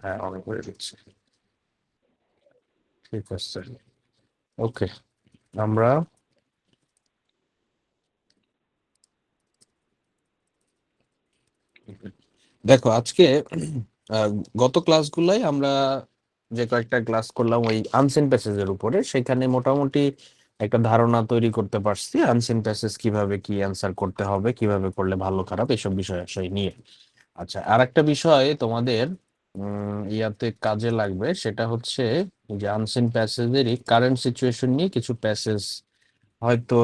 হ্যাঁ, অন করে দিচ্ছি। ঠিক আছে, ওকে। আমরা দেখো আজকে আহ, গত ক্লাসগুলোই আমরা যে কয়েকটা ক্লাস করলাম ওই আনসিন প্যাসেজের উপরে, সেখানে মোটামুটি একটা ধারণা তৈরি করতে পারছি আনসিন প্যাসেজ কিভাবে কি অ্যান্সার করতে হবে, কিভাবে করলে ভালো খারাপ এসব বিষয় আশয় নিয়ে। আচ্ছা, আর একটা বিষয় তোমাদের ইয়াতে কাজে লাগবে, সেটা হচ্ছে যে আনসিন প্যাসেজেরই কারেন্ট সিচুয়েশন নিয়ে কিছু প্যাসেজ হয়তো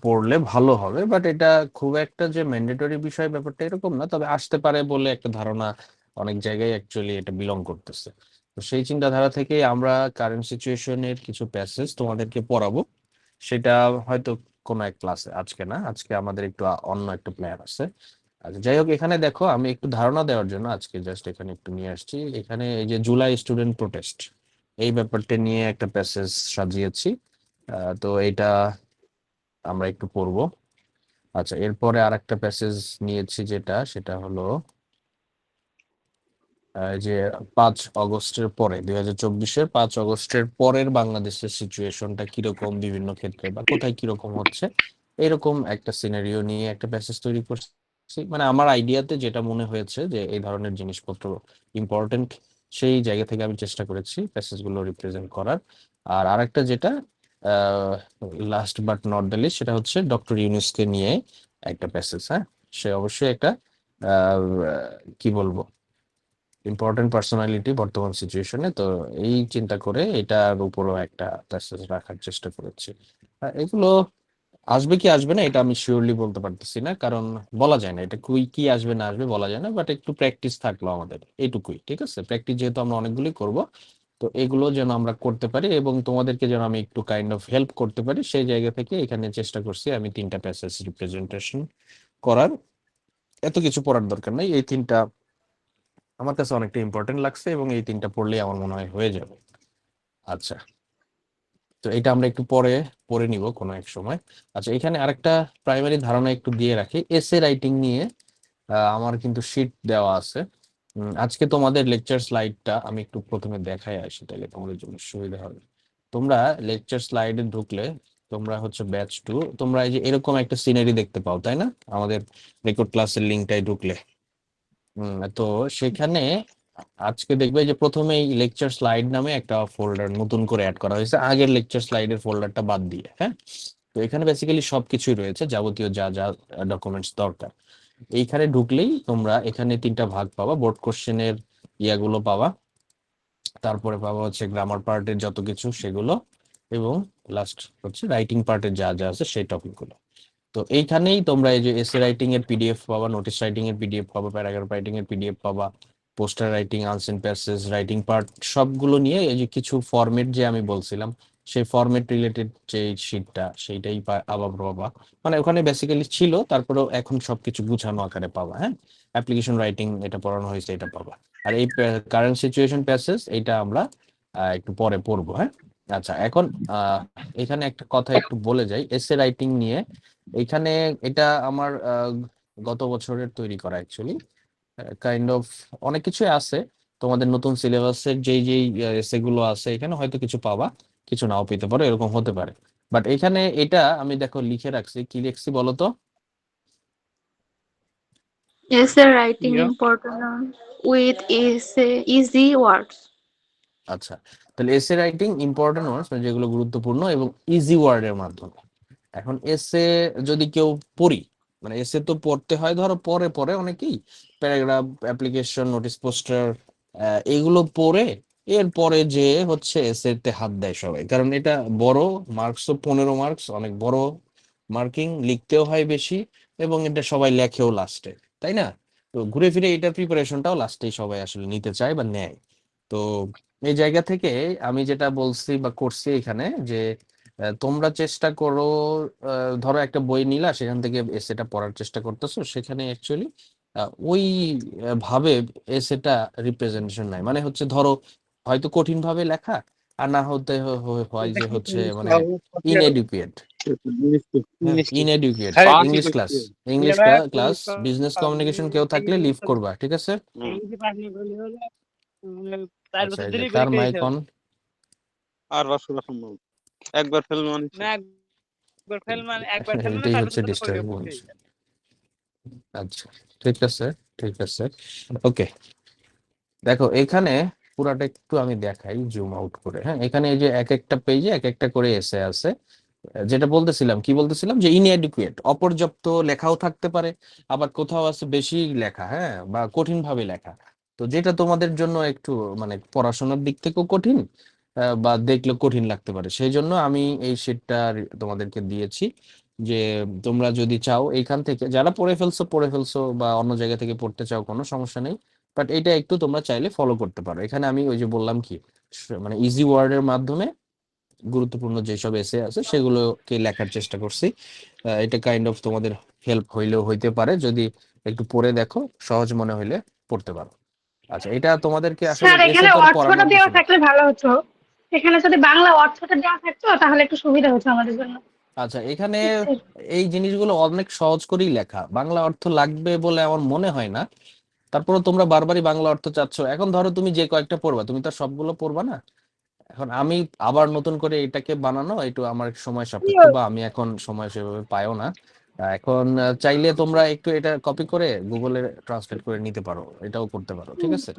পড়লে ভালো হবে, বাট এটা খুব একটা যে ম্যান্ডেটরি বিষয় ব্যাপারটা এরকম না, তবে আসতে পারে বলে একটা ধারণা অনেক জায়গায় অ্যাকচুয়ালি এটা বিলং করতেছে। তো সেই চিন্তাধারা থেকে আমরা কারেন্ট সিচুয়েশনের কিছু প্যাসেজ তোমাদেরকে পড়াবো। সেটা হয়তো কোনো এক ক্লাসে, আজকে না, আজকে আমাদের একটু অন্য একটা প্ল্যান আছে। আচ্ছা, যাই হোক, এখানে দেখো আমি একটু ধারণা দেওয়ার জন্য আজকে জাস্ট এখানে একটু নিয়ে আসছি। এখানে এই যে জুলাই স্টুডেন্ট প্রোটেস্ট, এই ব্যাপারটা নিয়ে একটা প্যাসেজ সাজিয়েছি। তো এটা আমরা একটু পড়বো। আচ্ছা, এরপরে আর একটা প্যাসেজ নিয়েছি, সেটা হলো যে 5 আগস্টের পরে, 2024-এর 5 আগস্টের পরের বাংলাদেশের সিচুয়েশনটা কিরকম বিভিন্ন ক্ষেত্রে বা কোথায় কিরকম হচ্ছে, এরকম একটা সিনারিও নিয়ে একটা প্যাসেজ তৈরি করছি। মানে আমার আইডিয়াতে যেটা মনে হয়েছে যে এই ধরনের জিনিসপত্র ইম্পর্টেন্ট, সেই জায়গা থেকে আমি চেষ্টা করেছি প্যাসেজগুলো রিপ্রেজেন্ট করার। আর আরেকটা যেটা last but not the least, সেটা হচ্ছে ডক্টর ইউনূসকে নিয়ে একটা প্যাসেজ। হ্যাঁ, সে অবশ্যই একটা আহ, কি বলবো, ইম্পর্টেন্ট পার্সোনালিটি বর্তমান সিচুয়েশনে। তো এই চিন্তা করে এটার উপরও একটা প্যাসেজ রাখার চেষ্টা করেছি। এগুলো আসবে কি আসবে না এটা আমি শিওরলি বলতে পারতেছি না, কারণ বলা যায় না এটা কি আসবে না আসবে বলা যায় না, বাট একটু প্র্যাকটিস থাকলো আমাদের, এইটুকুই। ঠিক আছে, প্র্যাকটিস যেহেতু আমরা অনেকগুলি করব, তো এগুলো যেন আমরা করতে পারি এবং তোমাদেরকে যেন আমি একটু কাইন্ড অফ হেল্প করতে পারি, সেই জায়গা থেকে এখানে চেষ্টা করছি আমি 3টা প্যাসেজ রিপ্রেজেন্টেশন করার। এত কিছু পড়ার দরকার নাই, এই 3টা আমার কাছে অনেকটা ইম্পর্টেন্ট লাগছে এবং এই 3টা পড়লেই আমার মনে হয় হয়ে যাবে। আচ্ছা, তো এটা আমরা একটু পরে পড়ে নিব কোনো এক সময়। আচ্ছা, এখানে আরেকটা প্রাইমারি ধারণা একটু দিয়ে রাখি, এসে রাইটিং নিয়ে আমার কিন্তু শিট দেওয়া আছে। আজকে তোমাদের লেকচার স্লাইডটা আমি একটু প্রথমে দেখাই আসি, তাহলে তোমাদের জন্য সুবিধা হবে। তোমরা লেকচার স্লাইডে ঢুকলে, তোমরা হচ্ছে ব্যাচ 2, তোমরা এই যে এরকম একটা সিনারি দেখতে পাও, তাই না? আমাদের রেকর্ড ক্লাসের লিঙ্কটাই ঢুকলে তো সেখানে আজকে দেখবে যে প্রথমেই লেকচার স্লাইড নামে একটা ফোল্ডার নতুন করে অ্যাড করা হয়েছে, আগের লেকচার স্লাইডের ফোল্ডারটা বাদ দিয়ে। হ্যাঁ, তো এখানে বেসিক্যালি সবকিছুই রয়েছে, যাবতীয় যা যা ডকুমেন্টস দরকার। এইখানে ঢুকলেই তোমরা এখানে 3টা ভাগ পাবা, বোর্ড কোশ্চেনের ইয়াগুলো পাবা, তারপরে পাবা হচ্ছে গ্রামার পার্টের যত কিছু সেগুলো, এবং লাস্ট হচ্ছে রাইটিং পার্টের যা যা আছে সেই টপিকগুলো। তো এইখানেই তোমরা এই যে এসে রাইটিং এর পিডিএফ পাবা, নোটিস রাইটিং এর পিডিএফ পাবা, প্যারাগ্রাফ রাইটিং এর পিডিএফ পাবা, poster writing, unseen passage, writing part, সবগুলো নিয়ে এই যে কিছু ফরম্যাট যে আমি বলছিলাম, সেই ফরম্যাট রিলেটেড যে শিটটা সেইটাই আবার পাবা। মানে ওখানে বেসিক্যালি ছিল, তারপরেও এখন সবকিছু গুছানো আকারে পাবা। হ্যাঁ, অ্যাপ্লিকেশন রাইটিং এটা পড়ানো হয়েছে, এটা পাবা। আর এই কারেন্ট সিচুয়েশন প্যাসেজ এইটা আমরা একটু পরে পড়বো। হ্যাঁ, আচ্ছা, এখন এখানে একটা কথা একটু বলে যাই এসে রাইটিং নিয়ে। এইখানে এটা আমার গত বছরের তৈরি করা অ্যাকচুয়ালি, কাইন্ড অফ অনেক কিছুই আছে। তোমাদের নতুন সিলেবাসের যেই যেই এসেগুলো আছে এখানে হয়তো কিছু পাবা, কিছু নাও পেতে পারো, এরকম হতে পারে। বাট এখানে এটা আমি দেখো লিখে রাখছি, কি লিখছি বলো তো? Essay writing Yeah. important with essay easy words. আচ্ছা, তাহলে এসে রাইটিং ইম্পর্টেন্ট ওয়ার্ডস, যেগুলো গুরুত্বপূর্ণ এবং ইজি ওয়ার্ডের মাধ্যমে। এখন এসে যদি কেউ পড়ি, মানে এসে তো পড়তে হয়, ধরো পরে পরে অনেকেই প্যারাগ্রাফ, অ্যাপ্লিকেশন, নোটিস, পোস্টার এইগুলো পড়ে এরপরে যে হচ্ছে এসেতে হাত দেয় সবাই, কারণ এটা বড়, মার্কসও 15 মার্কস, অনেক বড় মার্কিং, লিখতেও হয় বেশি, এবং এটা সবাই লেখেও লাস্টে, তাই না? তো ঘুরে ফিরে এটার প্রিপারেশনটাও লাস্টেই সবাই আসলে নিতে চায় বা নেয়। তো এই জায়গা থেকে আমি যেটা বলছি বা করছি এখানে যে তোমরা চেষ্টা করো, ধরো একটা বই নিলা, সেখান থেকে এসেটা পড়ার চেষ্টা করতেছো, সেখানে অ্যাকচুয়ালি ওই ভাবে এসেটা রিপ্রেজেন্টেশন নাই, মানে হচ্ছে ধরো হয়তো কঠিন ভাবে লেখা, আর না হতে হয় যে হচ্ছে মানে ইনএডুকেট। হ্যাঁ, ইনএডুকেট। English class, English class, business communication কেউ থাকলে লিভ করবা, ঠিক আছে? 4 আচ্ছা, বছর এই যে ধরেই কার পরীক্ষা মাইক দিতে অন? হবে। আর পাস করা সম্ভব একবার ফেল মানে না একবার ফেল মানে এটাই 4 হচ্ছে বছর ধরে পরীক্ষা ডিস্টার্বেন্স। দিতে হবে। আচ্ছা, ঠিক আছে, ঠিক আছে, ওকে। দেখো এখানে পুরাটা একটু আমি দেখাই জুম আউট করে। হ্যাঁ, এখানে এই যে এক একটা পেজে এক একটা করে এসে আছে। যেটা বলতেছিলাম, কি বলতেছিলাম, যে ইনএডুকুয়েট, অপর্যাপ্ত লেখাও থাকতে পারে, আবার কোথাও আছে বেশি লেখা, হ্যাঁ, বা কঠিন ভাবে লেখা। তো যেটা তোমাদের জন্য একটু মানে পড়াশোনার দিক থেকেও কঠিন, বা দেখলে কঠিন লাগতে পারে, সেই জন্য আমি এই শিটটা তোমাদেরকে দিয়েছি। যে তোমরা যদি চাও এইখান থেকে, যারা পড়ে ফেলছো বা অন্য জায়গা থেকে পড়তে চাও, কোনো সমস্যা নেই। বাট এটা একটু তোমরা চাইলে ফলো করতে পারো। এখানে আমি ওই যে বললাম কি, মানে ইজি ওয়ার্ডের মাধ্যমে গুরুত্বপূর্ণ যেসব এসে আছে সেগুলোকে লেখার চেষ্টা করছি। এটা কাইন্ড অফ তোমাদের হেল্প হইলেও হইতে পারে, যদি একটু পড়ে দেখো, সহজ মনে হইলে পড়তে পারো। আচ্ছা, এটা তোমাদেরকে আসলে স্যার এসে এখানে তো আর অর্থটা পড়ানোর দেওয়া কিছু না। থাকলে ভালো হতো। এখানে যদি বাংলা অর্থটা দেওয়া থাকতো তাহলে একটু সুবিধা হতো আমাদের জন্য। আচ্ছা, এখানে বুঝছি। এই জিনিসগুলো অনেক সহজ করেই লেখা, বাংলা অর্থ লাগবে বলে আমার মনে হয় না। তারপরে তোমরা বারবারই বাংলা অর্থ চাচ্ছ। এখন ধরো তুমি যে কয়েকটা পড়বা, তুমি তো আর সবগুলো পড়বা না। এখন আমি আবার নতুন করে এটাকে বানানো একটু আমার সময় সাপেক্ষ, বা আমি এখন সময় সেভাবে পাইও না। এখন চাইলে তোমরা একটু এটা কপি করে গুগলে ট্রান্সলেট করে নিতে পারো, এটাও করতে পারো, ঠিক আছে।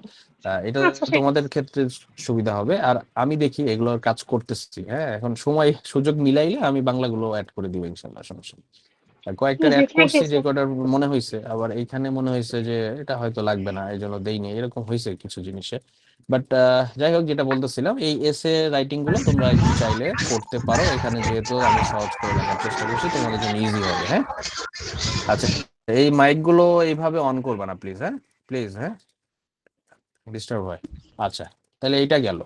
এটা আচ্ছা ঠিক আছে। তোমাদের ক্ষেত্রে সুবিধা হবে। আর আমি দেখি এগুলোর কাজ করতেছি, হ্যাঁ, এখন সময় সুযোগ মিলাইলে আমি বাংলাগুলো অ্যাড করে দিব ইনশাল্লাহ, সমস্যা নেই। আর কয়েকটার জি অ্যাড থ্যাংক করছি, ইউ যে স্যার। কটার মনে হয়েছে, আবার এইখানে মনে হয়েছে যে এটা হয়তো লাগবে না, এই জন্য দেইনি, এরকম হয়েছে কিছু জিনিসে। বাট যাই হোক, যেটা বলতেছিলাম, এই এসে রাইটিং গুলো তোমরা একটু চাইলে পড়তে পারো। এখানে যেহেতু আমি সহজ করে লেখার চেষ্টা করছি, তোমাদের জন্য ইজি হবে। হ্যাঁ, আচ্ছা, এই মাইক গুলো এইভাবে অন করবা না প্লিজ, হ্যাঁ, প্লিজ, হ্যাঁ, ডিস্টার্ব হয়। আচ্ছা, তাহলে এইটা গেল।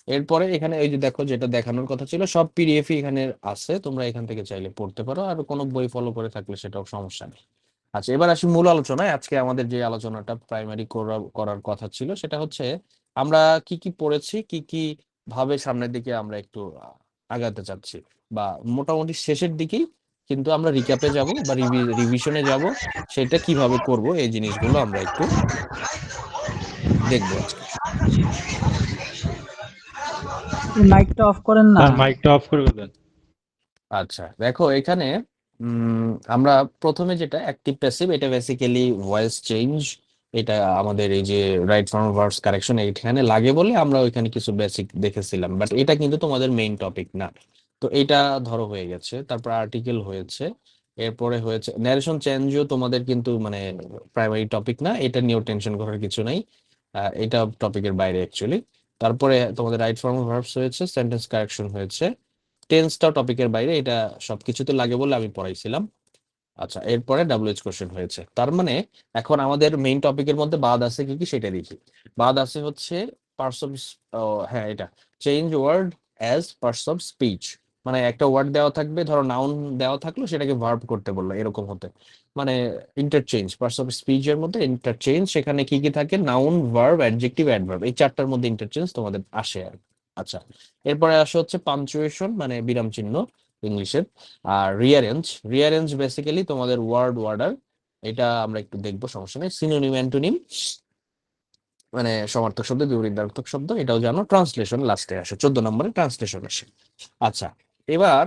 এরপরে এখানে এই যে দেখো, যেটা দেখানোর কথা ছিল সব পিডিএফ এখানে আছে, তোমরা এখান থেকে চাইলে পড়তে পারো, আর কোনো বই ফলো করে থাকলে সেটাও সমস্যা নেই। আচ্ছা, এবার আসি মূল আলোচনায়। আজকে আমাদের যে আলোচনাটা প্রাইমারি করার কথা ছিল, সেটা হচ্ছে আমরা কি কি পড়েছি, কি কি ভাবে সামনের দিকে আমরা একটু আগাতে চাচ্ছি, বা মোটামুটি শেষের দিকেই কিন্তু আমরা রিক্যাপে যাব বা রিভিশনে যাব। সেটা কিভাবে করব, এই জিনিসগুলো আমরা একটু দেখবো আজকে। মাইকটা অফ করেন না। স্যার মাইকটা অফ করে দেন। আচ্ছা, দেখো এখানে আমরা প্রথমে যেটা অ্যাক্টিভ প্যাসিভ, এটা বেসিক্যালি ভয়েস চেঞ্জ। এটা আমাদের এই যে রাইট ফর্ম ভার্বস কারেকশন এখানে লাগে বলে আমরা ওইখানে কিছু বেসিক দেখেছিলাম, বাট এটা কিন্তু তোমাদের মেইন টপিক না। তো এটা ধরো হয়ে গেছে। তারপর আর্টিকেল হয়েছে, এরপরে হয়েছে ন্যারেশন চেঞ্জও তোমাদের কিন্তু মানে প্রাইমারি টপিক না, এটা নিয়েও টেনশন করার কিছু নাই। এটা টপিকের বাইরে অ্যাকচুয়ালি। তারপরে তোমাদের রাইট ফর্ম ভার্বস হয়েছে, সেন্টেন্স কারেকশন হয়েছে, টেন্সটাও টপিকের বাইরে, এটা সবকিছুতে লাগে বলে আমি পড়াইছিলাম। আচ্ছা, এরপরে ডাব্লিউএইচ কোশ্চেন হয়েছে। তার মানে এখন আমাদের মেইন টপিকের মধ্যে বাদ আছে কি কি সেটা দেখি। বাদ আছে হচ্ছে পার্টস অফ, হ্যাঁ, এটা change word as parts of speech. মানে একটা ওয়ার্ড দেওয়া থাকবে, ধরো নাউন দেওয়া থাকলো, সেটাকে ভার্ব করতে বললো, এরকম হতে মানে ইন্টারচেঞ্জ, পার্টস অফ স্পিচ এর মধ্যে ইন্টারচেঞ্জ, সেখানে কি কি থাকে, নাউন, ভার্ব, অ্যাডজেক্টিভ, অ্যাডভার্ব, এই চারটার মধ্যে ইন্টারচেঞ্জ তোমাদের আসে আর কি। আচ্ছা, এরপরে আসে হচ্ছে পাঞ্চুয়েশন, মানে বিরাম চিহ্ন ইংলিশের। আর রিয়ারেঞ্জ, রিয়ারেঞ্জ বেসিক্যালি তোমাদের ওয়ার্ড অর্ডার, এটা আমরা একটু দেখবো, সমস্যা নেই। সিনোনিম, অ্যান্টোনিম, মানে সমার্থক শব্দ, বিপরীতার্থক শব্দ, এটাও জানো। ট্রান্সলেশন লাস্টে আসে, 14 নম্বরে ট্রান্সলেশন আসে। আচ্ছা, এবার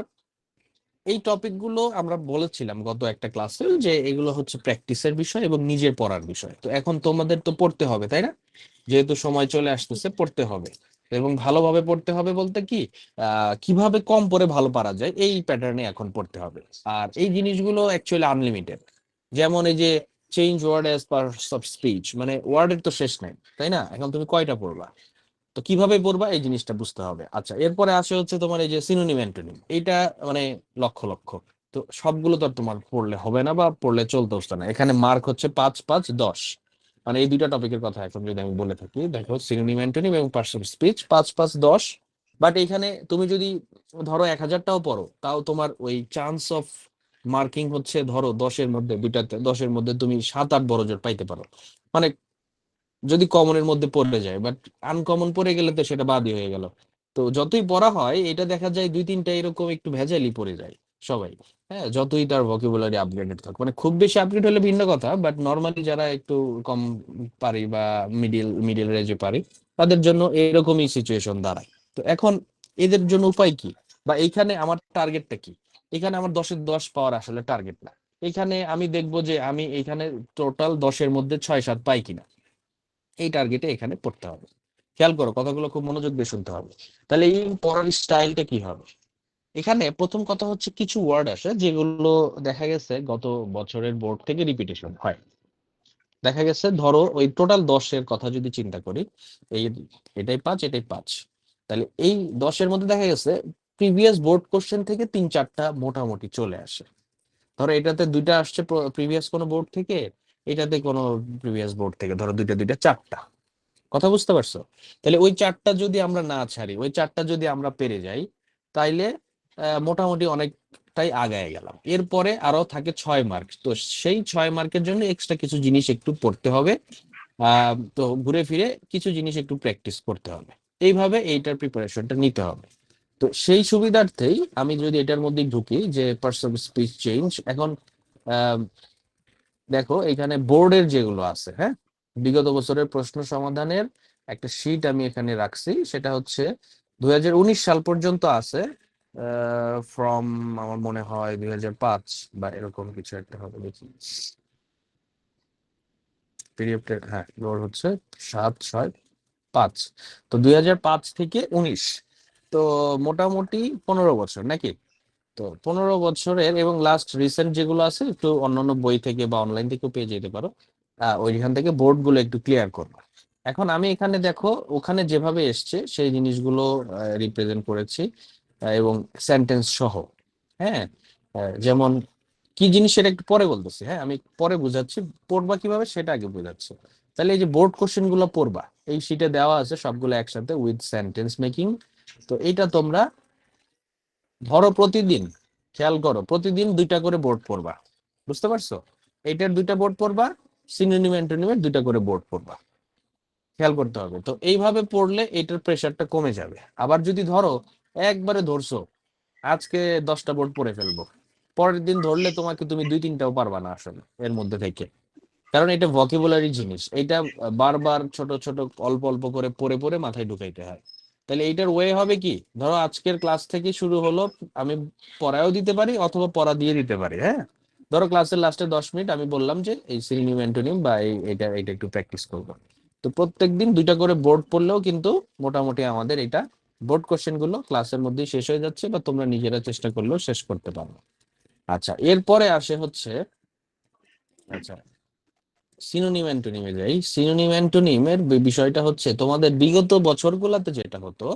এই টপিকগুলো আমরা বলেছিলাম গত একটা ক্লাসে যে এগুলো হচ্ছে প্র্যাকটিসের বিষয় এবং নিজের পড়ার বিষয়। তো এখন তোমাদের তো পড়তে হবে, তাই না? যেহেতু সময় চলে আসতেছে, পড়তে হবে। এবং ভালোভাবে পড়তে হবে বলতে কি, কিভাবে কম পড়ে ভালো পারা যায়, এই প্যাটার্নে এখন পড়তে হবে। আর এই জিনিসগুলো অ্যাকচুয়ালি আনলিমিটেড। যেমন এই যে change word as parts of speech, মানে ওয়ার্ডের তো শেষ নাই, তাই না? এখন তুমি কয়টা পড়বা, তো কিভাবে পড়বা, এই জিনিসটা বুঝতে হবে। আচ্ছা, এরপরে আসে হচ্ছে তোমার এই যে সিনোনিম, অ্যান্টোনিম, এইটা মানে লক্ষ লক্ষ। তো সবগুলো তো আর তোমার পড়লে হবে না, বা পড়লে চলতে হচ্ছে না। এখানে মার্ক হচ্ছে 5 5 10, মানে এই দুইটা টপিকের কথা এখন যদি আমি বলে থাকি, দেখো সিনোনিম, অ্যান্টোনিম এবং পার্টস অফ স্পিচ, 5 5 10। বাট এখানে তুমি যদি ধরো 1000টাও পড়ো, তাও তোমার ওই চান্স অফ মার্কিং হচ্ছে, ধরো 10-এর মধ্যে দুইটাতে, 10-এর মধ্যে তুমি 7 8 বড় জোর পাইতে পারো, মানে যদি কমনের মধ্যে পড়ে যায়। বাট আনকমন পড়ে গেলে তো সেটা বাদই হয়ে গেল। তো যতই পড়া হয়, এটা দেখা যায় 2 3টা এরকম একটু ভেজালই পড়ে যায় সবাই। হ্যাঁ, যতই তার ভোকাবুলারি আপগ্রেডেড থাক, মানে খুব বেশি আপগ্রেড হলে ভিন্ন কথা, বাট নর্মালি যারা একটু কম পারি বা মিডিল মিডিল রেঞ্জে পারি, তাদের জন্য এরকমই সিচুয়েশন দাঁড়ায়। তো এখন এদের জন্য উপায় কি, বা এইখানে আমার টার্গেটটা কি? এখানে আমার 10-এ 10 পাওয়ার আসলে টার্গেট না। এখানে আমি দেখবো যে আমি এখানে টোটাল 10-এর মধ্যে 6-7 পাই কিনা, এই টার্গেটে এখানে পড়তে হবে। খেয়াল করো, কথাগুলো খুব মনোযোগ দিয়ে শুনতে হবে। তাহলে এই পড়ার স্টাইলটা কি হবে? এখানে প্রথম কথা হচ্ছে কিছু ওয়ার্ড আসে যেগুলো দেখা গেছে গত বছরের বোর্ড থেকে রিপিটেশন হয়। দেখা গেছে ধরো ওই টোটাল 10-এর কথা যদি চিন্তা করি, এই এটাই 5, এটাই 5, তাহলে এই 10-এর মধ্যে দেখা গেছে প্রিভিয়াস বোর্ড কোশ্চেন থেকে 3-4টা মোটামুটি চলে আসে। ধরো এটাতে 2টা আসছে প্রিভিয়াস কোনো বোর্ড থেকে, এটাতে কোনো প্রিভিয়াস বোর্ড থেকে, ধরো দুইটা দুইটা 4টা। কথা বুঝতে পারছো? তাহলে ওই 4টা যদি আমরা না ছাড়ি, ওই 4টা যদি আমরা পেরে যাই, তাইলে মোটামুটি অনেকটাই আগায় গেলাম। এরপরে আরো থাকে 6 মার্ক, তো সেই 6 মার্কের জন্য এক্সট্রা কিছু জিনিস একটু পড়তে হবে। তো ঘুরে ফিরে কিছু জিনিস একটু প্র্যাকটিস করতে হবে। এইভাবে এইটার প্রিপারেশনটা নিতে হবে। তো সেই সুবিধার্থেই আমি যদি এটার মধ্যে ঢুকি যে পার্টস অফ স্পিচ চেঞ্জ, এখন আহ, দেখো এখানে বোর্ডের যেগুলো আছে, হ্যাঁ, বিগত বছরের প্রশ্ন সমাধানের একটা শীট আমি এখানে রাখছি, সেটা হচ্ছে 2019 সাল পর্যন্ত আছে। ফ্রম আমার মনে হয় 2005 বা এরকম কিছু একটা হবে, দেখি পিরিয়ডের, হ্যাঁ লোড হচ্ছে 7, 6, 5। তো 2005 থেকে 19, তো মোটামুটি 15 বছর নাকি? তো 15 বছরের এবং লাস্ট রিসেন্ট যেগুলো আছে একটু অন্যান্য বই থেকে বা অনলাইন থেকেও পেয়ে যেতে পারো, ওইখান থেকে বোর্ড গুলো একটু ক্লিয়ার করবো। এখন আমি এখানে দেখো ওখানে যেভাবে এসছে সেই জিনিসগুলো রিপ্রেজেন্ট করেছি, এবং সেন্টেন্স সহ। হ্যাঁ, যেমন কি জিনিস সেটা একটু পরে বলতেছি, হ্যাঁ আমি পরে বুঝাচ্ছি, পড়বা কিভাবে সেটা আগে বুঝাচ্ছি। তাহলে এই যে বোর্ড কোশ্চেন গুলো পড়বা, এই শিটে দেওয়া আছে সবগুলো একসাথে উইথ সেন্টেন্স মেকিং। তো এটা তোমরা ধরো প্রতিদিন, খেয়াল করো, প্রতিদিন 2টা করে বোর্ড পড়বা, বুঝতে পারছো? এইটার 2টা বোর্ড পড়বা, সিনোনিম অ্যান্টোনিমের 2টা করে বোর্ড পড়বা। খেয়াল করতে হবে। তো এইভাবে পড়লে এটার প্রেশারটা কমে যাবে। আবার যদি ধরো একবারে ধরছো আজকে 10টা বোর্ড পড়ে ফেলবো, পরের দিন ধরলে তোমাকে তুমি 2-3টাও পারবা না আসলে এর মধ্যে থেকে, কারণ এটা ভোকাবুলারি জিনিস, এটা বারবার ছোট ছোট অল্প অল্প করে পড়ে পড়ে মাথায় ঢুকাইতে হয়। তাহলে এইটার ওয়ে হবে কি, ধরো আজকের ক্লাস থেকে শুরু হলো, আমি পড়ায়ও দিতে পারি অথবা পড়া দিয়ে দিতে পারি, হ্যাঁ। ধরো ক্লাসের লাস্টে 10 মিনিট আমি বললাম যে এই সিনোনিম অ্যান্টোনিম বা এটা এটা একটু প্র্যাকটিস করবো। তো প্রত্যেকদিন 2টা করে বোর্ড পড়লেও কিন্তু মোটামুটি আমাদের এটা বোর্ড কোশ্চেন গুলো ক্লাসের মধ্যেই শেষ হয়ে যাচ্ছে, বা তোমরা নিজেরা চেষ্টা করলেও শেষ করতে পারো। আচ্ছা, এরপরে আসে হচ্ছে, আচ্ছা সিনোনিম অ্যান্টোনিমে যাই। সিনোনিম অ্যান্টোনিমের বিষয়টা হচ্ছে তোমাদের বিগত বছরগুলোতে যেটা হতো,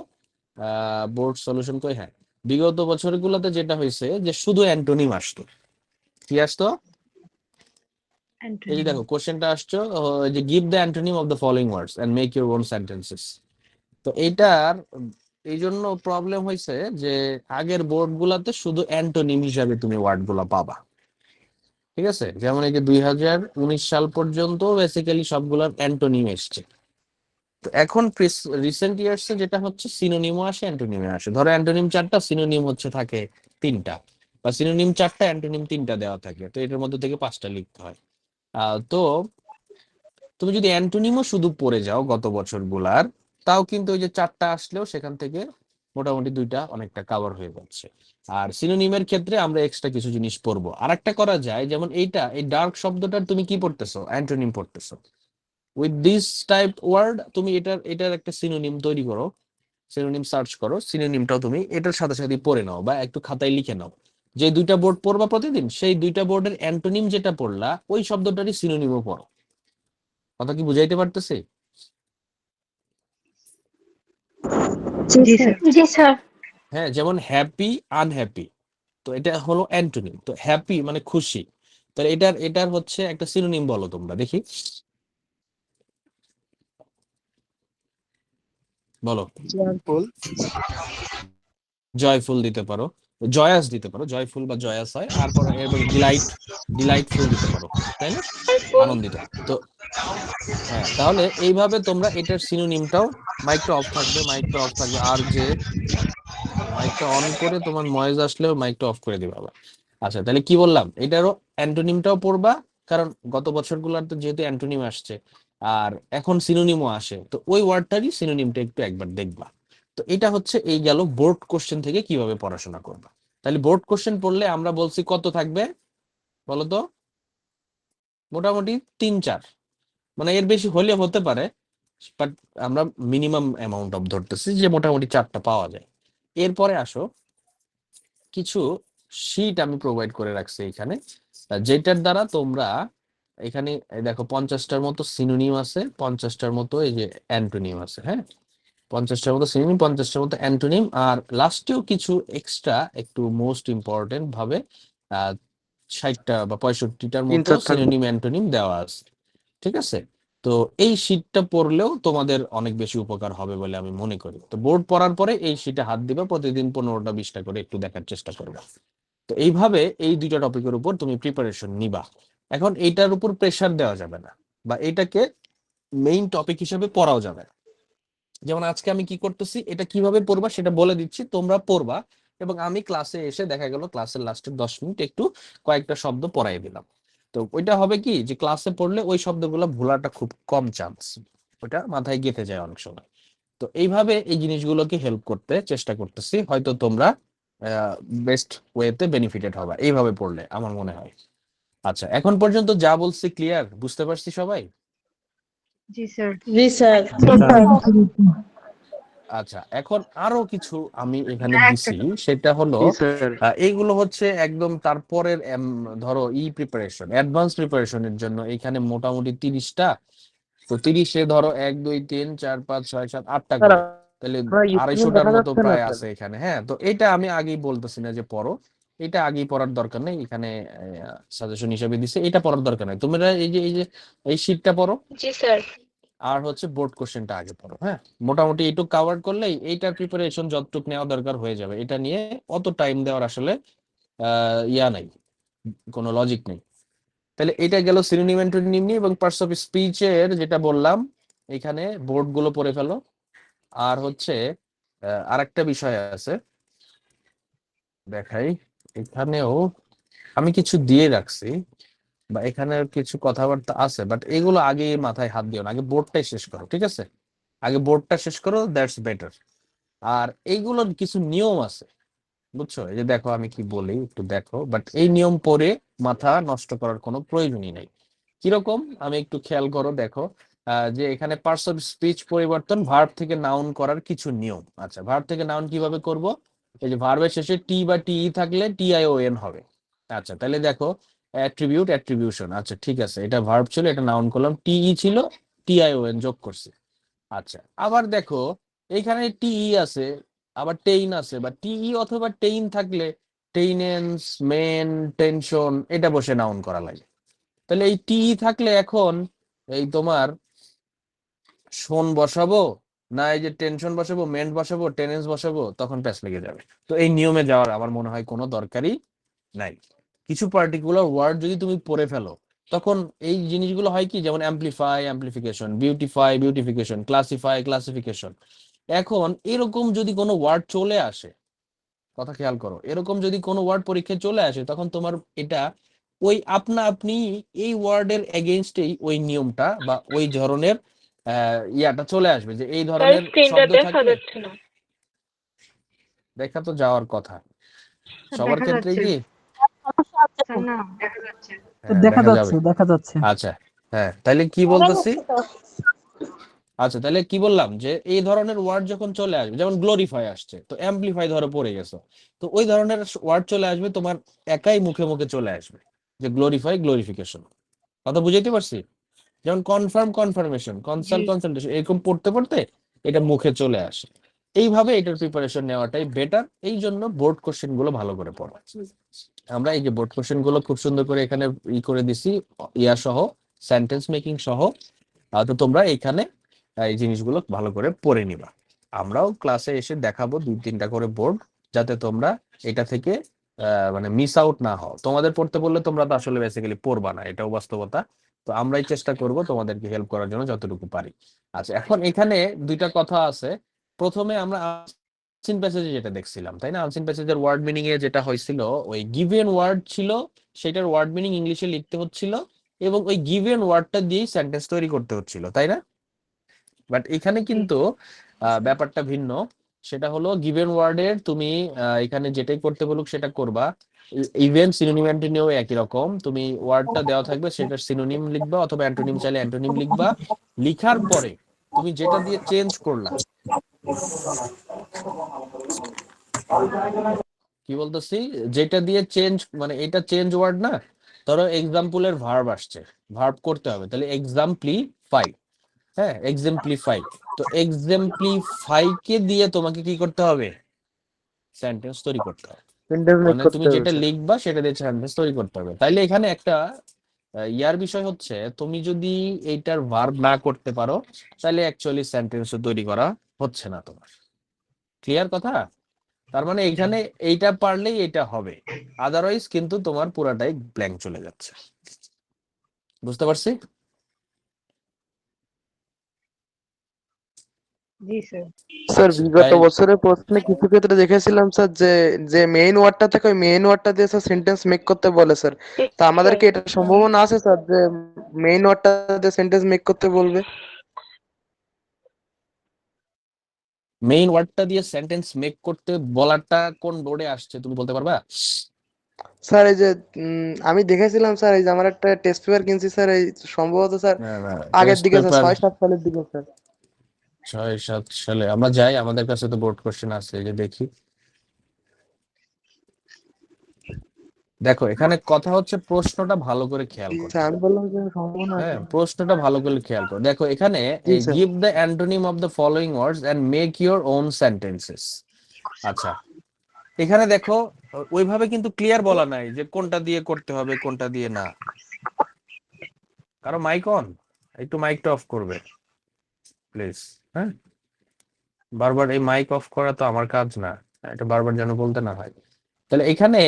বোর্ড সলিউশন কই, হ্যাঁ, বিগত বছরগুলোতে যেটা হয়েছে যে শুধু অ্যান্টোনিম আসতো। কি আসতো? এই যে দেখো কোশ্চেনটা আসছো যে give the antonym of the following words and make your own sentences. তো এইটার এই জন্য প্রবলেম হয়েছে যে আগের বোর্ড গুলাতে শুধু অ্যান্টোনিম হিসাবে তুমি ওয়ার্ড গুলা পাবা। ঠিক আছে, যেমন এই যে 2019 সাল পর্যন্ত বেসিক্যালি সবগুলোর অ্যান্টোনিম এসছে। তো এখন রিসেন্ট ইয়ার্সে যেটা হচ্ছে সিনোনিমও আসে অ্যান্টোনিমে আসে। ধরো অ্যান্টোনিম 4টা, সিনোনিম হচ্ছে থাকে 3টা, বা সিনোনিম 4টা অ্যান্টোনিম 3টা দেওয়া থাকে, তো এটার মধ্যে থেকে 5টা লিখতে হয়। তো তুমি যদি অ্যান্টোনিমও শুধু পড়ে যাও গত বছরগুলার, তাও কিন্তু ওই যে 4টা আসলেও সেখান থেকে মোটামুটি 2টা অনেকটা কাভার হয়ে যাচ্ছে। আর সিনোনিমের ক্ষেত্রে আমরা এক্সট্রা কিছু জিনিস পড়বো। আর একটা করা যায়, যেমন এইটা, এই ডার্ক শব্দটার তুমি কি পড়তেছো? অ্যান্টোনিম পড়তেছো। উইথ দিস টাইপ ওয়ার্ড তুমি এটার এটার একটা সিনোনিম তৈরি করো, সিনোনিম সার্চ করো, সিনোনিমটাও তুমি এটার সাথে সাথে পড়ে নাও বা একটু খাতায় লিখে নাও। যে 2টা বোর্ড পড়বা প্রতিদিন, সেই 2টা বোর্ডের অ্যান্টোনিম যেটা পড়লা ওই শব্দটারই সিনোনিমও পড়ো। কথা কি বুঝাইতে পারতেছে? জি স্যার। হ্যাঁ, যেমন হ্যাপি, আনহ্যাপি, তো এটা হলো অ্যান্টোনিম। তো হ্যাপি মানে খুশি, তাহলে এটার এটার হচ্ছে একটা সিনোনিম বলো তোমরা দেখি, বলো। জয়ফুল দিতে পারো, জয়াস দিতে পারো, জয়ফুল বা জয়াস হয়। আর পরে এরপরে ডিলাইটফুল দিতে পারো, তাই না? আনন্দিত। তো হ্যাঁ, তাহলে এইভাবে তোমরা এটার সিনোনিমটাও, মাইকটা অফ থাকবে, মাইকটা অফ থাকবে, আর যে মাইকটা অন করে তোমার নয়েজ আসলেও মাইকটা অফ করে দিবে আবার। আচ্ছা, তাহলে কি বললাম, এটারও অ্যান্টোনিমটাও পড়বা, কারণ গত বছরগুলোর তো যেহেতু অ্যান্টোনিম আসছে, আর এখন সিনোনিমও আসে, তো ওই ওয়ার্ডটারই সিনোনিমটা একটু একবার দেখবা। তো এটা হচ্ছে এই গেল বোর্ড কোশ্চেন থেকে কিভাবে পড়াশোনা করবা। তাহলে বোর্ড কোশ্চেন পড়লে আমরা বলছি কত থাকবে বলো তো? মোটামুটি 3-4, মানে এর বেশি হলে হতে পারে, বাট আমরা মিনিমাম অ্যামাউন্ট অফ ধরতেছি যে মোটামুটি 4টা পাওয়া যায়। এরপরে আসো, কিছু শীট আমি প্রোভাইড করে রাখছি এখানে, যেটার দ্বারা তোমরা এখানে এই দেখো 50টার মতো সিনোনিম আছে, 50টার মতো এই যে অ্যান্টোনিম আছে। হ্যাঁ, 50টার মতো সিনোনিম, 50টার মতো অ্যান্টোনিম, আর লাস্টেও কিছু এক্সট্রা একটু মোস্ট ইম্পর্টেন্ট ভাবে 60টা বা 65টার মতো সিনোনিম অ্যান্টোনিম দেওয়া আছে। ঠিক আছে, তো এই শীটটা পড়লেও তোমাদের অনেক বেশি উপকার হবে বলে আমি মনে করি। তো বোর্ড পড়ার পরে এই শীটে হাত দিবা, প্রতিদিন 15টা 20টা করে একটু দেখার চেষ্টা করবা। তো এইভাবে এই দুইটা টপিকের উপর তুমি প্রিপারেশন নিবা। এখন এইটার উপর প্রেসার দেওয়া যাবে না, বা এটাকে মেইন টপিক হিসেবে পড়াও যাবে না। যেমন আজকে আমি কি করতেছি, এটা কিভাবে পড়বা সেটা বলে দিচ্ছি, তোমরা পড়বা, এবং আমি ক্লাসে এসে দেখা গেল ক্লাসের লাস্টের 10 মিনিট একটু কয়েকটা শব্দ পড়াই দিলাম। তো ওইটা হবে কি যে ক্লাসে পড়লে ওই শব্দগুলো ভোলাটা খুব কম চান্স, ওটা মাথায় গেঁথে যায় অনেক সময়। তো এইভাবে এই জিনিসগুলোকে হেল্প করতে চেষ্টা করতেছি, হয়তো তোমরা বেস্ট ওয়েতে বেনিফিটেড হবে এইভাবে পড়লে আমার মনে হয়। আচ্ছা, এখন পর্যন্ত যা বলছি ক্লিয়ার, বুঝতে পারছি সবাই? জি স্যার। জি স্যার। আচ্ছা, এখন আরো কিছু আমি এখানে দিছি, সেটা হলো এইগুলো হচ্ছে একদম তারপরের ধরো প্রিপারেশন, অ্যাডভান্স প্রিপারেশনের জন্য এখানে মোটামুটি 30টা। তো 30-এ ধরো 1 2 3 4 5 6 7 8টা করে, তাহলে 250টার মতো প্রায় আছে এখানে। হ্যাঁ, তো এটা আমি আগেই বলতেছি না যে পড়ো, এটা আগেই পড়ার দরকার নেই, এখানে সাজেশন হিসেবে দিছে, এটা পড়ার দরকার নেই। তোমরা এই শীটটা পড়ো, জি স্যার। আর হচ্ছে বোর্ড কোশ্চেনটা আগে পড়ো। হ্যাঁ, মোটামুটি এইটুকু কাভার করলেই এইটার প্রিপারেশন যতটুকু নেওয়া দরকার হয়ে যাবে। এটা নিয়ে অত টাইম দেওয়ার আসলে ইয়া নাই, কোনো লজিক নেই। তাহলে এটা গেল সিনোনিম অ্যান্টোনিম নিয়ে, এবং পার্টস অফ স্পিচের যেটা বললাম, এখানে বোর্ড গুলো পড়ে ফেলো। আর হচ্ছে আরেকটা বিষয় আছে, দেখাই, এখানেও আমি কিছু দিয়ে রাখছি, বা এখানে কিছু কথাবার্তা আছে, বাট এগুলো আগে মাথায় হাত দিও না, আগে বোর্ডটাই শেষ করো। ঠিক আছে, আগে বোর্ডটা শেষ করো, দ্যাটস বেটার। আর এইগুলোর কিছু নিয়ম আছে, বুঝছো? এই যে দেখো আমি কি বলি একটু দেখো, বাট এই নিয়ম পড়ে মাথা নষ্ট করার কোনো প্রয়োজনই নাই। কিরকম আমি একটু খেয়াল করো, দেখো যে এখানে পার্টস অফ স্পিচ পরিবর্তন, ভার্ব থেকে নাউন করার কিছু নিয়ম। আচ্ছা, ভার্ব থেকে নাউন কিভাবে করব? এই যে ভার্বের শেষে টি বা টি থাকলে TION হবে। আচ্ছা, তাহলে দেখো অ্যাট্রিবিউট, অ্যাট্রিবিউশন, আচ্ছা ঠিক আছে, এটা ভার্ব ছিল, এটা নাউন করলাম, TE ছিল, TION যোগ করছি। আচ্ছা, আবার দেখো এইখানে TE আছে, আবার টেইন আছে, বা TE অথবা টেইন থাকলে টেইনেন্স, মেন, টেনশন, এটা বসে নাউন করা লাগে। তাহলে এই TE থাকলে এখন এই তোমার শোন বসাবো, না এই যে টেনশন বসাবো, মেন্ট বসাবো, টেনেন্স বসাবো, তখন প্যাচ লেগে যাবে। তো এই নিয়মে যাওয়ার আমার মনে হয় কোনো দরকারই নাই। কিছু পার্টিকুলার ওয়ার্ড যদি তুমি পড়ে ফেলো, তখন এই জিনিসগুলো হয় কি, যেমন amplify, amplification, beautify, beautification, classify, classification, এখন এরকম যদি কোনো ওয়ার্ড চলে আসে, কথা খেয়াল করো, এরকম যদি কোনো ওয়ার্ড পরীক্ষায় চলে আসে, তখন তোমার এটা ওই আপনা আপনি এই ওয়ার্ডের এগেইনস্টেই ওই নিয়মটা বা ওই ধরনের ইয়াটা চলে আসবে, যে এই স্যার ধরনের স্ক্রিনটা শব্দ দেখা থাকলে যাচ্ছে না। দেখা তো যাওয়ার কথা সবার দেখা ক্ষেত্রে যাচ্ছে কি? স্যার, না দেখা যাচ্ছে। তো হ্যাঁ, দেখা দেখা যাচ্ছে, যাবে। দেখা যাচ্ছে। আচ্ছা, হ্যাঁ, তাহলে কি বলতেছি? আচ্ছা, তাহলে কি বললাম, যে এই ধরনের ওয়ার্ড যখন চলে আসবে, যেমন গ্লোরিফাই আসছে, তো অ্যাম্পলিফাই ধরো পড়ে গেছো, তো ওই ধরনের ওয়ার্ড চলে আসবে, তোমার একাই মুখে মুখে চলে আসবে যে গ্লোরিফাই, গ্লোরিফিকেশন। কথা বুঝাইতে পারছি? যেমন কনফার্ম, কনফার্মেশন, জি। কনসাল্ট, কনসালটেশন, এরকম পড়তে পড়তে এটা মুখে চলে আসে। এইভাবে এটার প্রিপারেশন নেওয়াটাই বেটার। এই জন্য বোর্ড কোশ্চেন গুলো ভালো করে পড়া। আমরা এই যে বোর্ড কোশ্চেন গুলো খুব সুন্দর করে এখানে করে দিছি, ইয়া সহ, সেন্টেন্স মেকিং সহ। তো তোমরা এখানে এই জিনিসগুলো ভালো করে পড়ে নিবা। আমরাও ক্লাসে এসে দেখাবো 2-3টা করে বোর্ড, যাতে তোমরা এটা থেকে মানে মিস আউট না হও। তোমাদের পড়তে বললে তোমরা তো আসলে বেসিক্যালি পড়বা না, এটাও বাস্তবতা। তো আমরাই চেষ্টা করব তোমাদেরকে হেল্প করার জন্য যতটুকু পারি। আচ্ছা, এখন এখানে দুইটা কথা আছে। প্রথমে আমরা আনসিন প্যাসেজে যেটা দেখছিলাম, তাই না? আনসিন প্যাসেজের ওয়ার্ড মিনিং এ যেটা হয়েছিল, ওই গিভেন ওয়ার্ড ছিল, সেটার ওয়ার্ড মিনিং ইংলিশে লিখতে হচ্ছিল, এবং ওই গিভেন ওয়ার্ডটা দিয়েই সেন্টেন্স তৈরি করতে হচ্ছিল, তাই না? বাট এখানে কিন্তু ব্যাপারটা ভিন্ন। সেটা হলো গিভেন ওয়ার্ডের তুমি এখানে যেটাই করতে বলুক সেটা করবা। ইভেন সিনোনিম অ্যান্টোনিমও একই রকম, তুমি ওয়ার্ডটা দেওয়া থাকবে সেটার সিনোনিম লিখবা অথবা অ্যান্টোনিম চাইলে অ্যান্টোনিম লিখবা। লিখার পরে তুমি যেটা দিয়ে চেঞ্জ করলা, কি বলতেছি, যেটা দিয়ে চেঞ্জ মানে এটা চেঞ্জ ওয়ার্ড না। ধরো এক্সাম্পলের ভার্ব আসছে, ভার্ব করতে হবে, তাহলে এক্সাম্পলিফাই। হ্যাঁ, এক্সাম্পলিফাই। তো এক্সাম্পলিফাই কে দিয়ে তোমাকে কি করতে হবে? সেন্টেন্স তৈরি করতে হবে। সেন্টেন্স মেক মানে তুমি করতে হবে যেটা স্যার। লিখবা সেটা দিয়ে সেন্টেন্স তৈরি করতে হবে। তাইলে এখানে একটা ইয়ার বিষয় হচ্ছে, তুমি যদি এইটার ভার্ব না করতে পারো তাহলে অ্যাকচুয়ালি সেন্টেন্স তৈরি করা হচ্ছে না তোমার। ক্লিয়ার কথা? তার মানে এখানে এইটা পারলেই এটা হবে, আদারওয়াইজ কিন্তু তোমার পুরাটাই ব্ল্যাঙ্ক চলে যাচ্ছে। বুঝতে পারছি? জি স্যার। স্যার আচ্ছা, বিগত তাই বছরের প্রশ্নে কিছু ক্ষেত্রে দেখেছিলাম স্যার যে যে মেইন ওয়ার্ডটা থাকে ওই মেইন ওয়ার্ডটা দিয়ে স্যার সেন্টেন্স মেক করতে বলে স্যার। তা আমাদেরকে এটা সম্ভাবনা আছে স্যার যে মেইন ওয়ার্ডটা দিয়ে সেন্টেন্স মেক করতে বলবে? মেইন ওয়ার্ডটা দিয়ে সেন্টেন্স মেক করতে বলাটা কোন বোর্ডে আসছে তুমি বলতে পারবা? স্যার এই যে আমি দেখেছিলাম স্যার, এই যে আমার একটা টেস্ট পেপার কিনছি স্যার, এই সম্ভবত স্যার না না, আগের টেস্ট দিকে স্যার পেপার 6-7 সালের দিকে স্যার। 6-7 সালে আমরা যাই, আমাদের কাছে তো বোর্ড কোশ্চেন আছে, এই যে দেখি। দেখো এখানে কথা হচ্ছে প্রশ্নটা ভালো করে খেয়াল জি করতে স্যার, আমি হবে। বললাম যে সম্ভাবনা আছে। হ্যাঁ, প্রশ্নটা ভালো করে খেয়াল করো। দেখো এখানে জি এই sir. Give the antonym of the following words and make your own sentences. আচ্ছা, এখানে দেখো ওইভাবে কিন্তু ক্লিয়ার বলা নাই যে কোনটা দিয়ে করতে হবে কোনটা দিয়ে না। কারো মাইক অন? একটু মাইকটা অফ করবে প্লিজ। হ্যাঁ, বারবার এই মাইক অফ করা তো আমার কাজ না, এটা বারবার যেন বলতে না হয়। তাহলে এখানে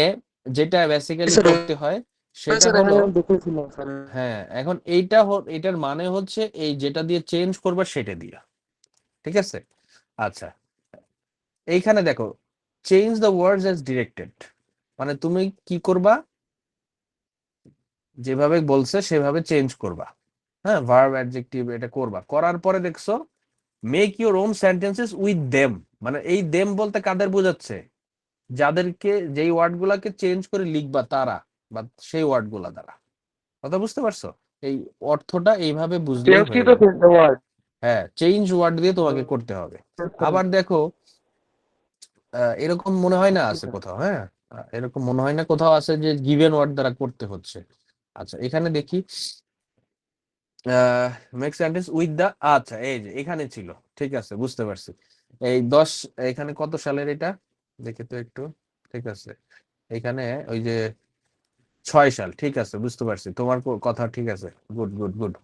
যেটা বেসিক্যালি স্যার করতে হয় সেটা স্যার হলো, আমি দেখেছিলাম স্যার। হ্যাঁ এখন এটার মানে হচ্ছে এই যেটা দিয়ে চেঞ্জ করবা সেটা দিয়া, ঠিক আছে? আচ্ছা, এইখানে দেখো change the words as directed, মানে তুমি কি করবা, যেভাবে বলছে সেভাবে চেঞ্জ করবা। হ্যাঁ, ভার্ব অ্যাডজেক্টিভ এটা করবা, করার পরে দেখছো make your own sentences with them. মানে এই দেম বলতে কাদের বোঝাচ্ছে? যাদেরকে যেই ওয়ার্ড গুলাকে চেঞ্জ করে লিখবা তারা, বা সেই ওয়ার্ড গুলা দ্বারা। কথা বুঝতে পারছো? এই অর্থটা এইভাবে বুঝলেই চেঞ্জ কি হয়ে তো যাবে। ওয়ার্ড। হ্যাঁ, চেঞ্জ ওয়ার্ড দিয়ে তোমাকে করতে হবে। আবার দেখো এরকম মনে হয় না আছে কোথাও, হ্যাঁ এরকম মনে হয় না কোথাও আছে যে গিভেন ওয়ার্ড দ্বারা করতে হচ্ছে। আচ্ছা, এখানে দেখি মেক সেন্টেন্স উইথ দা, আচ্ছা এই যে এখানে ছিল, ঠিক আছে বুঝতে পারছি। এই 10 এখানে কত সালের এটা দেখি তো একটু, ঠিক আছে এখানে ওই যে 6 সাল, ঠিক আছে বুঝতে পারছি তোমার কথা, ঠিক আছে, গুড গুড গুড।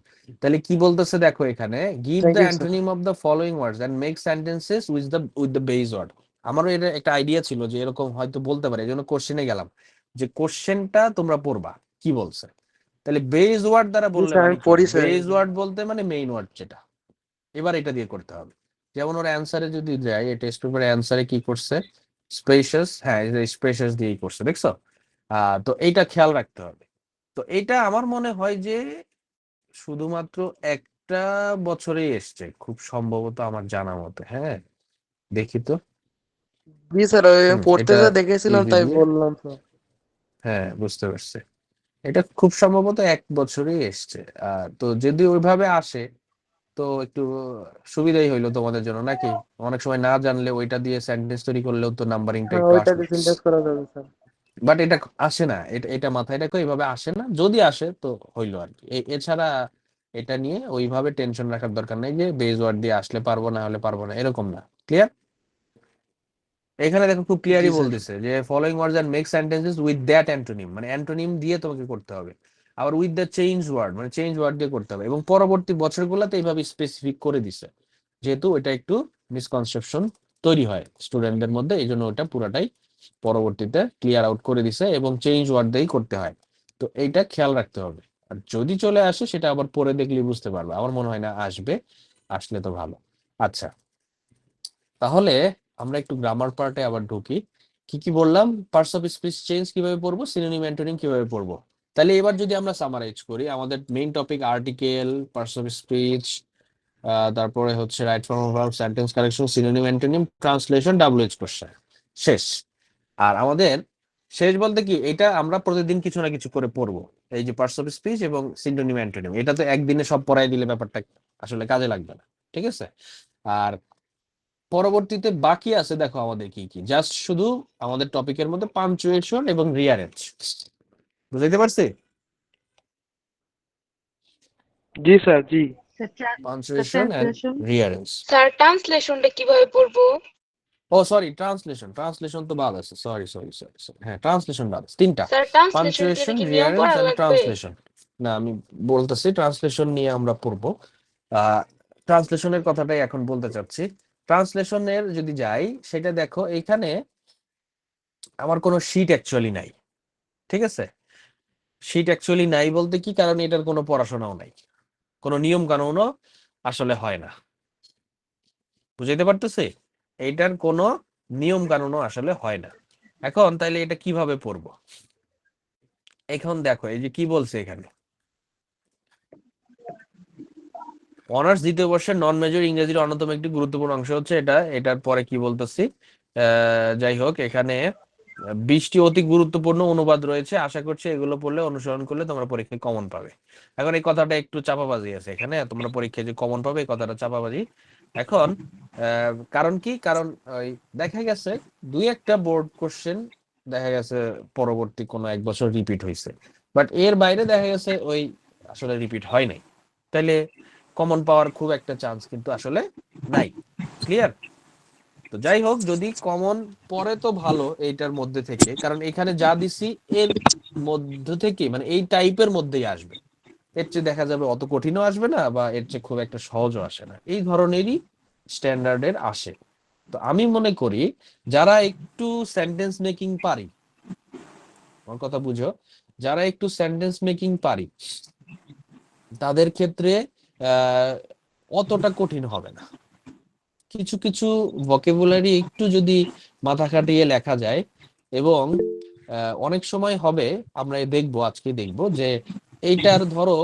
তাহলে কি বলতেছে দেখো এখানে, give thank the you sir. Antonym of the following words and make sentences with the base word. আমারও এটা একটা আইডিয়া ছিল যে এরকম হয়তো বলতে পারে, এই জন্য কোশ্চেনে গেলাম যে কোশ্চেনটা তোমরা পড়বা কি বলছে। তাহলে বেস ওয়ার্ড দ্বারা জি বললে স্যার মানে আমি কি, পড়ি স্যার। বেস ওয়ার্ড বলতে মানে মেইন ওয়ার্ড যেটা, এবার এটা দিয়ে করতে হবে। যেমন ওর অ্যান্সারে যদি যাই, এই টেস্ট পেপারে অ্যান্সারে কি করছে, স্পেশাস, হ্যাঁ স্পেশাস দিয়েই করছে, দেখছো? তো এইটা খেয়াল রাখতে হবে। তো এটা আমার মনে হয় যে শুধুমাত্র একটা বছরেই এসছে খুব সম্ভবত আমার জানা মতে। হ্যাঁ, দেখি তো। জি স্যার, আমি পড়তে এটা যা দেখেছিলাম ইজি তাই দিয়ে, বললাম স্যার। হ্যাঁ বুঝতে পারছি, এটা খুব সম্ভবত এক বছরেই এসছে। তো যদি ওইভাবে আসে তো একটু সুবিধাই হইলো তোমাদের জন্য নাকি? অনেক সময় না জানলে ওইটা দিয়ে সেন্টেন্স তৈরি করলেও তো নাম্বারিংটা হ্যাঁ একটু ওইটা আসলো। দিয়ে সিনট্যাক্স করা যাবে স্যার। বাট এটা আসে না, এটা এটা মাথায় রাখো, এইভাবে আসে না, যদি আসে তো হইলো আর কি। এছাড়া এটা নিয়ে ওইভাবে টেনশন রাখার দরকার নেই যে বেজ ওয়ার্ড দিয়ে আসলে পারবো না হলে পারবো না, এরকম না। ক্লিয়ার? এখানে দেখো খুব জি ক্লিয়ারই স্যার। বলতেছে যে following words and make sentences with that antonym, মানে অ্যান্টোনিম দিয়ে তোমাকে করতে হবে। আবার উইথ দ্য চেঞ্জ ওয়ার্ড, মানে চেঞ্জ ওয়ার্ড দিয়ে করতে হবে, এবং পরবর্তী বছরগুলোতে এইভাবে স্পেসিফিক করে দিছে, যেহেতু এটা একটু মিসকনসেপশন তৈরি হয় স্টুডেন্টদের মধ্যে, এই জন্য ওটা পুরাটাই পরবর্তীতে ক্লিয়ার আউট করে দিছে এবং চেঞ্জ ওয়ার্ড দিয়েই করতে হয়। তো এইটা খেয়াল রাখতে হবে। আর যদি চলে আসে সেটা আবার পরে দেখলে বুঝতে পারবে, আমার মনে হয় না আসবে, আসলে তো ভালো। আচ্ছা, তাহলে আমরা একটু গ্রামার পার্টে আবার ঢুকি। কি কি বললাম, পার্টস অফ স্পিচ চেঞ্জ কিভাবে পড়বো, সিনোনিম অ্যান্টোনিম কিভাবে পড়বো, তাহলে এবার যদি আমরা সামারাইজ করি, আমাদের main topic article, parts of speech, তারপরে হচ্ছে right form of verb, sentence correction, synonym antonym, translation, WH question, শেষ। আর আমাদের শেষ বলতে কি, এটা আমরা প্রতিদিন কিছু না কিছু করে পড়বো। এই যে পার্টস অফ স্পিচ এবং সিনোনিম অ্যান্টোনিম, এটা তো একদিনে সব পড়াই দিলে ব্যাপারটা আসলে কাজে লাগবে না, ঠিক আছে? আর পরবর্তীতে বাকি আছে, দেখো আমাদের কি কি, জাস্ট শুধু আমাদের টপিকের মধ্যে পাঞ্চুয়েশন এবং রিয়ারেঞ্জ। বুঝাইতে পারছি? জি স্যার, জি। Punctuation and rearrange. স্যার ট্রান্সলেশনটা কিভাবে পড়বো? ও সরি, ট্রান্সলেশন তো বাদ আছে, সরি সরি সরি সরি, হ্যাঁ ট্রান্সলেশন বাদ আছে, তিনটা, স্যার ট্রান্সলেশন পাঞ্চুয়েশন, কি নিয়ম রিয়ারেঞ্জ পড়া এন্ড লাগবে? ট্রান্সলেশন। না, আমি বলতেছি ট্রান্সলেশন নিয়ে আমরা পড়বো। ট্রান্সলেশনের কথাটাই এখন বলতে চাচ্ছি। ট্রান্সলেশনের যদি যাই, সেটা দেখো এখানে আমার কোনো শীট অ্যাকচুয়ালি নাই, ঠিক আছে? শীট অ্যাকচুয়ালি নাই বলতে কি, কারণ এটার কোনো পড়াশোনাও নাই, কোনো নিয়ম কানুনও আসলে হয় না। বুঝাইতে পারতেছি? এইটার কোনো নিয়ম কানুনও আসলে হয় না। এখন তাইলে এটা কিভাবে পড়বো? এখন দেখো এই যে কি বলছে এখানে, অনার্স দ্বিতীয় বর্ষের নন মেজর ইংরেজির অন্যতম একটি গুরুত্বপূর্ণ অংশ হচ্ছে এটা। এটার পরে কি বলতেছি, যাই হোক, এখানে 20টি অতি গুরুত্বপূর্ণ অনুবাদ রয়েছে। আশা করছি এগুলো পড়লে, অনুসরণ করলে তোমরা পরীক্ষায় কমন পাবে। এখন এই কথাটা একটু চাপাবাজি আছে এখানে, তোমরা পরীক্ষায় যে কমন পাবে এই কথাটা চাপাবাজি। এখন কারণ কি, কারণ ওই দেখা গেছে দুই একটা বোর্ড কোশ্চেন দেখা গেছে পরবর্তী কোনো এক বছর রিপিট হয়েছে, বাট এর বাইরে দেখা গেছে ওই আসলে রিপিট হয় নাই। তাইলে কমন পাওয়ার খুব একটা চান্স কিন্তু আসলে নাই। ক্লিয়ার? তো যাই হোক, যদি কমন পড়ে তো ভালো এইটার মধ্যে থেকে, কারণ এখানে যা দিছি এর মধ্য থেকে, মানে এই টাইপের মধ্যেই আসবে। এর চেয়ে দেখা যাবে অত কঠিনও আসবে না, বা এর চেয়ে খুব একটা সহজও আসে না, এই ধরনেরই স্ট্যান্ডার্ডের আসে। তো আমি মনে করি যারা একটু সেন্টেন্স মেকিং পারি, আমার কথা বুঝো, যারা একটু সেন্টেন্স মেকিং পারি তাদের ক্ষেত্রে আহ অতটা কঠিন হবে না। কিছু কিছু ভোকাবুলারি একটু যদি মাথা খাটিয়ে লেখা যায়, এবং অনেক সময় হবে, আমরা দেখবো, আজকে দেখবো যে এইটার ধরো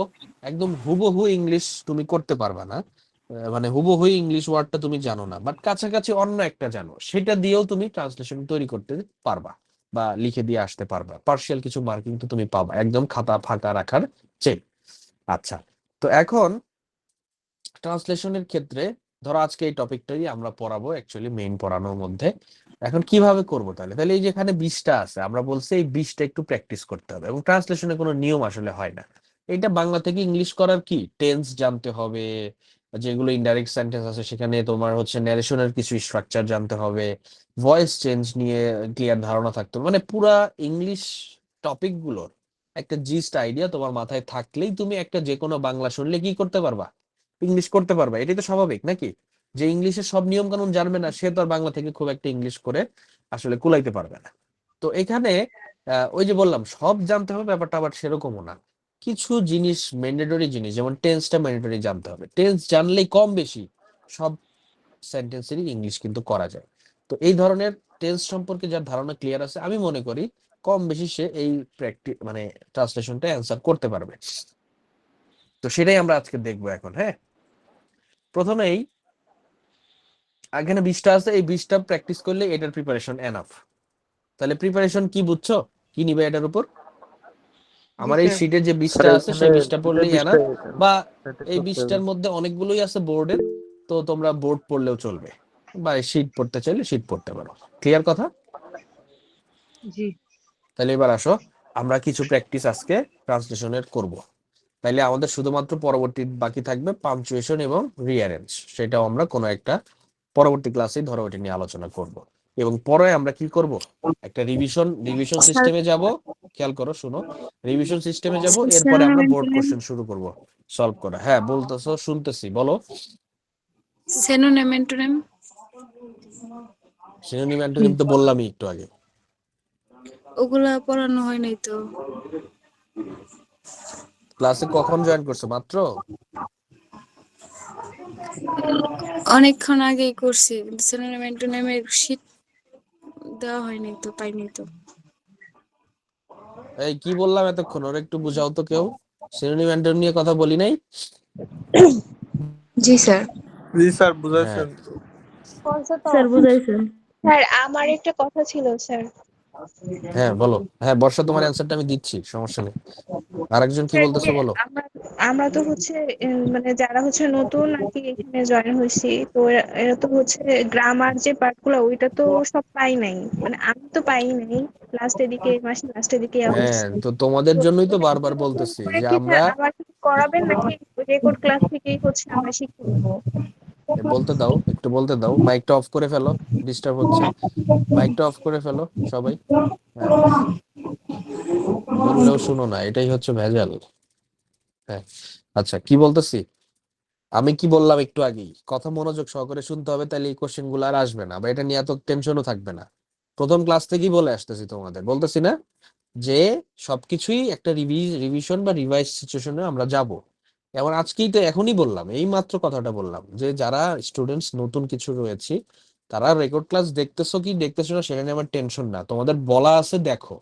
একদম হুবহু ইংলিশ তুমি করতে পারবা না, মানে হুবহু ইংলিশ ওয়ার্ডটা তুমি জানো না, বাট কাছাকাছি অন্য একটা জানো, সেটা দিয়েও তুমি ট্রান্সলেশন তৈরি করতে পারবা বা লিখে দিয়ে আসতে পারবা। পার্শিয়াল কিছু মার্কিং তো তুমি পাবা, একদম খাতা ফাঁকা রাখার চেয়ে। আচ্ছা, তো এখন ট্রান্সলেশনের ক্ষেত্রে ধরো আজকে এই টপিকটাই আমরা পড়াবো অ্যাকচুয়ালি মেইন পড়ানোর মধ্যে। এখন কিভাবে করবো তাহলে? তাহলে এই যে এখানে 20টা আছে, আমরা বলছি এই 20টা একটু প্র্যাকটিস করতে হবে, এবং ট্রান্সলেশনে কোনো নিয়ম আসলে হয় না। এটা বাংলা থেকে ইংলিশ করার কি, টেন্স জানতে হবে, যেগুলো ইনডাইরেক্ট সেন্টেন্স আছে সেখানে তোমার হচ্ছে ন্যারেশনের কিছু স্ট্রাকচার জানতে হবে, ভয়েস চেঞ্জ নিয়ে ক্লিয়ার ধারণা থাকতে হবে, মানে পুরা ইংলিশ টপিক গুলোর একটা জিস্ট আইডিয়া তোমার মাথায় থাকলেই তুমি একটা যে কোনো বাংলা শুনলে কি করতে পারবা, ইংলিশ করতে পারবা। এটাই তো স্বাভাবিক নাকি? যে ইংলিশের সব নিয়ম কানুন জানবে না, সে তো আর বাংলা থেকে খুব একটা ইংলিশ করে আসলে কুলাইতে পারবে না। তো এখানে ওই যে বললাম সব জানতে হবে, ব্যাপারটা আবার সেরকমও না। কিছু জিনিস ম্যান্ডেটরি জিনিস, যেমন টেন্সটা ম্যান্ডেটরি জানতে হবে, টেন্স জানলেই কম বেশি সব সেন্টেন্সেরই ইংলিশ কিন্তু করা যায়। তো এই ধরনের টেন্স সম্পর্কে যার ধারণা ক্লিয়ার আছে, আমি মনে করি কম বেশি সে এই প্র্যাকটিস মানে ট্রান্সলেশনটা অ্যান্সার করতে পারবে। তো সেটাই আমরা আজকে দেখবো এখন। হ্যাঁ, প্রথমেই এখানে 20টা আছে, এই 20টা প্র্যাকটিস করলে এটার প্রিপারেশন এনাফ। তাহলে প্রিপারেশন কি বুঝছো, কি নিবে এটার উপর? আমার এই শীটে যে 20টা আছে সেই 20টা পড়লেই এনাফ, বা এই 20টার মধ্যে অনেকগুলোই আছে বোর্ডের, তো তোমরা বোর্ড পড়লেও চলবে, বা শীট পড়তে চাইলে শীট পড়তে পারো। ক্লিয়ার কথা? জি। তাহলে এবার আসো, আমরা কিছু প্র্যাকটিস আজকে ট্রান্সলেশনের করব। তাইলে আমাদের শুধুমাত্র পরবর্তী বাকি থাকবে পাঞ্চুয়েশন এবং রিঅ্যারেঞ্জ, সেটাও আমরা কোনো একটা পরবর্তী ক্লাসে ধরো ওটা নিয়ে আলোচনা করব। এবং পরে আমরা কি করব, একটা রিভিশন সিস্টেমে যাব। খেয়াল করো, শুনো, রিভিশন সিস্টেমে যাব, এরপরে আমরা বোর্ড কোশ্চেন শুরু করব সলভ করা। হ্যাঁ বলতেছো, শুনতেছি, বলো। সিনোনিম অ্যান্টোনিম সিনোনিম অ্যান্টোনিম তো বললামই একটু আগে। ওগুলা পড়ানো হয় নাই তো। ক্লাসে কখন জয়েন করছো? মাত্র? অনেকক্ষণ আগেই করছি, কিন্তু সিনোনিম অ্যান্টোনিমের শীট দেওয়া হয়নি তো, পাইনি তো। এই কি বললাম এতক্ষণ, ওর একটু বুঝাও তো কেউ। সিনোনিম অ্যান্টোনিম নিয়ে কথা বলি নাই? জি স্যার। জি স্যার হ্যাঁ বুঝাইছেন। স্যার বুঝাইছেন। স্যার আমার একটা কথা ছিল স্যার। হ্যাঁ বলো। হ্যাঁ বর্ষা, তোমার অ্যান্সারটা আমি দিচ্ছি, সমস্যা নেই। আরেকজন কি স্যার বলতেছো যে বলো। আমরা আমরা তো হচ্ছে মানে যারা হচ্ছে নতুন আর কি এখানে জয়েন হয়েছি, তো এরা তো হচ্ছে গ্রামার যে পার্ট গুলো ওইটা তো সব পাই নাই, মানে আমি তো পাই নাই। লাস্টের দিকে মাসে লাস্টের দিকে হ্যাঁ হয়েছে। তো তোমাদের তো জন্যই তো ওটা বারবার ওটা বলতেছি করে যে কি আমরা, স্যার আবার কি করাবেন নাকি রেকর্ড ক্লাস থেকেই হচ্ছে আমরা শিখে নেবো? বলতে দাও, একটু বলতে দাও। মাইকটা অফ করে ফেলো, ডিস্টার্ব হচ্ছে। মাইকটা অফ করে ফেলো সবাই। হ্যাঁ, বললেও শুনো না, এটাই হচ্ছে ভেজাল। হ্যাঁ, আচ্ছা কি বলতেছি, আমি কি বললাম একটু আগেই, কথা মনোযোগ সহকারে শুনতে হবে, তাহলে এই কোশ্চেন গুলো আর আসবে না, বা এটা নিয়ে এত টেনশনও থাকবে না। প্রথম ক্লাস থেকেই বলে আসতেছি তোমাদের, বলতেছি না যে সবকিছুই একটা রিভিশন বা রিভাইজ সিচুয়েশনে আমরা যাব। এমন আজকেই তো এখনই বললাম, এই মাত্র কথাটা বললাম যে যারা স্টুডেন্টস নতুন কিছু রয়েছে, তারা রেকর্ড ক্লাস দেখতেছো কি দেখতেছো না সেটা নিয়ে আমার টেনশন না, তোমাদের বলা আছে দেখো।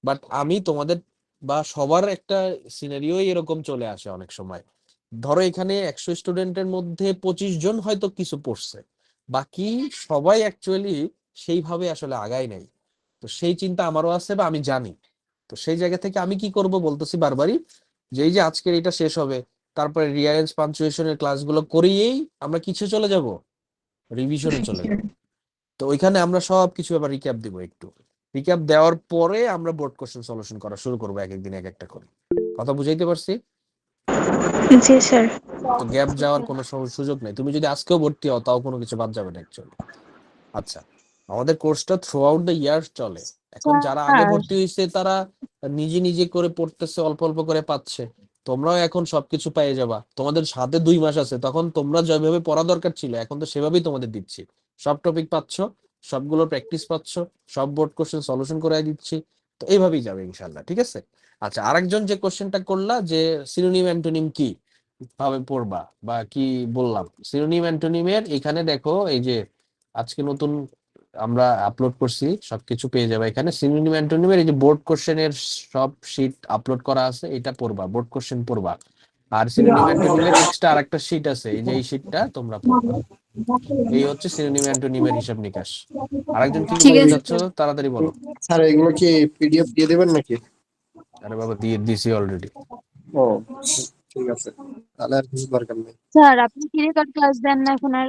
বাট আমি তোমাদের বা সবার একটা সিনারিও এরকম চলে আসে অনেক সময়। ধরো এখানে 100 স্টুডেন্টের মধ্যে 25 জন হয়তো কিছু পড়ছে, বাকি সবাই অ্যাকচুয়ালি সেইভাবে আসলে আগায় নাই। তো সেই চিন্তা আমারও আছে বা আমি জানি। তো সেই জায়গা থেকে আমি কি করব বলতেছি বারবারই, যে এই যে আজকের এটা শেষ হবে, তারপরে রিয়ারেঞ্জ পাঞ্চুয়েশনের ক্লাসগুলো করিয়েই আমরা কিছু চলে যাব, রিভিশনে চলে যাব। তো ওইখানে আমরা সব কিছু আবার রিক্যাপ দিব, একটু রিক্যাপ দেওয়ার পরে আমরা বোর্ড কোশ্চেন সলিউশন করা শুরু করবো, এক একদিন এক একটা করে। কথা বুঝাইতে পারছি? জি স্যার। তো গ্যাপ যাওয়ার কোনো সুযোগ নেই, তুমি যদি আজকেও ভর্তি হও তাও কোনো কিছু বাদ যাবে না অ্যাকচুয়ালি। আচ্ছা, আমাদের কোর্সটা থ্রু আউট দ্য ইয়ার চলে। এখন যারা আগে স্যার ভর্তি হয়েছে তারা নিজে নিজে করে পড়তেছে, অল্প অল্প করে পাচ্ছে। তোমরাও এখন সবকিছু পেয়ে যাবা, তোমাদের সাথে 2 মাস আছে, তখন তোমরা যেভাবে পড়া দরকার ছিল এখন তো সেভাবেই তোমাদের দিচ্ছি। সব টপিক পাচ্ছ, সবগুলো প্র্যাকটিস পাচ্ছ, সব বোর্ড কোশ্চেন সলিউশন করে দিচ্ছি। তো এইভাবেই যাবে ইনশাল্লাহ, ঠিক আছে। আচ্ছা, আরেকজন যে কোশ্চেনটা করলা যে সিনোনিম অ্যান্টোনিম কি ভাবে পড়বা বা কি বললাম, সিনোনিম অ্যান্টোনিমের এখানে দেখো, এই যে আজকে নতুন আমরা আপলোড করছি, সবকিছু পেয়ে যাবে এখানে। সিনোনিম অ্যান্টোনিমের এই যে বোর্ড কোশ্চেনের সব শীট আপলোড করা আছে, এটা পড়বা, বোর্ড কোশ্চেন পড়বা। আর সিনোনিম অ্যান্টোনিমের এক্সট্রা আরেকটা শীট আছে, এই যে এই শীটটা তোমরা পড়বা। এই হচ্ছে সিনোনিম অ্যান্টোনিমের হিসাব নিকাশ। আরেকজন কি ঠিক বলতে আছে চাচ্ছ, তাড়াতাড়ি বলো। স্যার এগুলো কি পিডিএফ দিয়ে দেবেন নাকি? আরে বাবা, দিয়ে দিছি অলরেডি। ও ঠিক আছে, তাহলে আর কিছু দরকার নেই। স্যার। আপনি কি রেকর্ড ক্লাস দেন না এখন আর?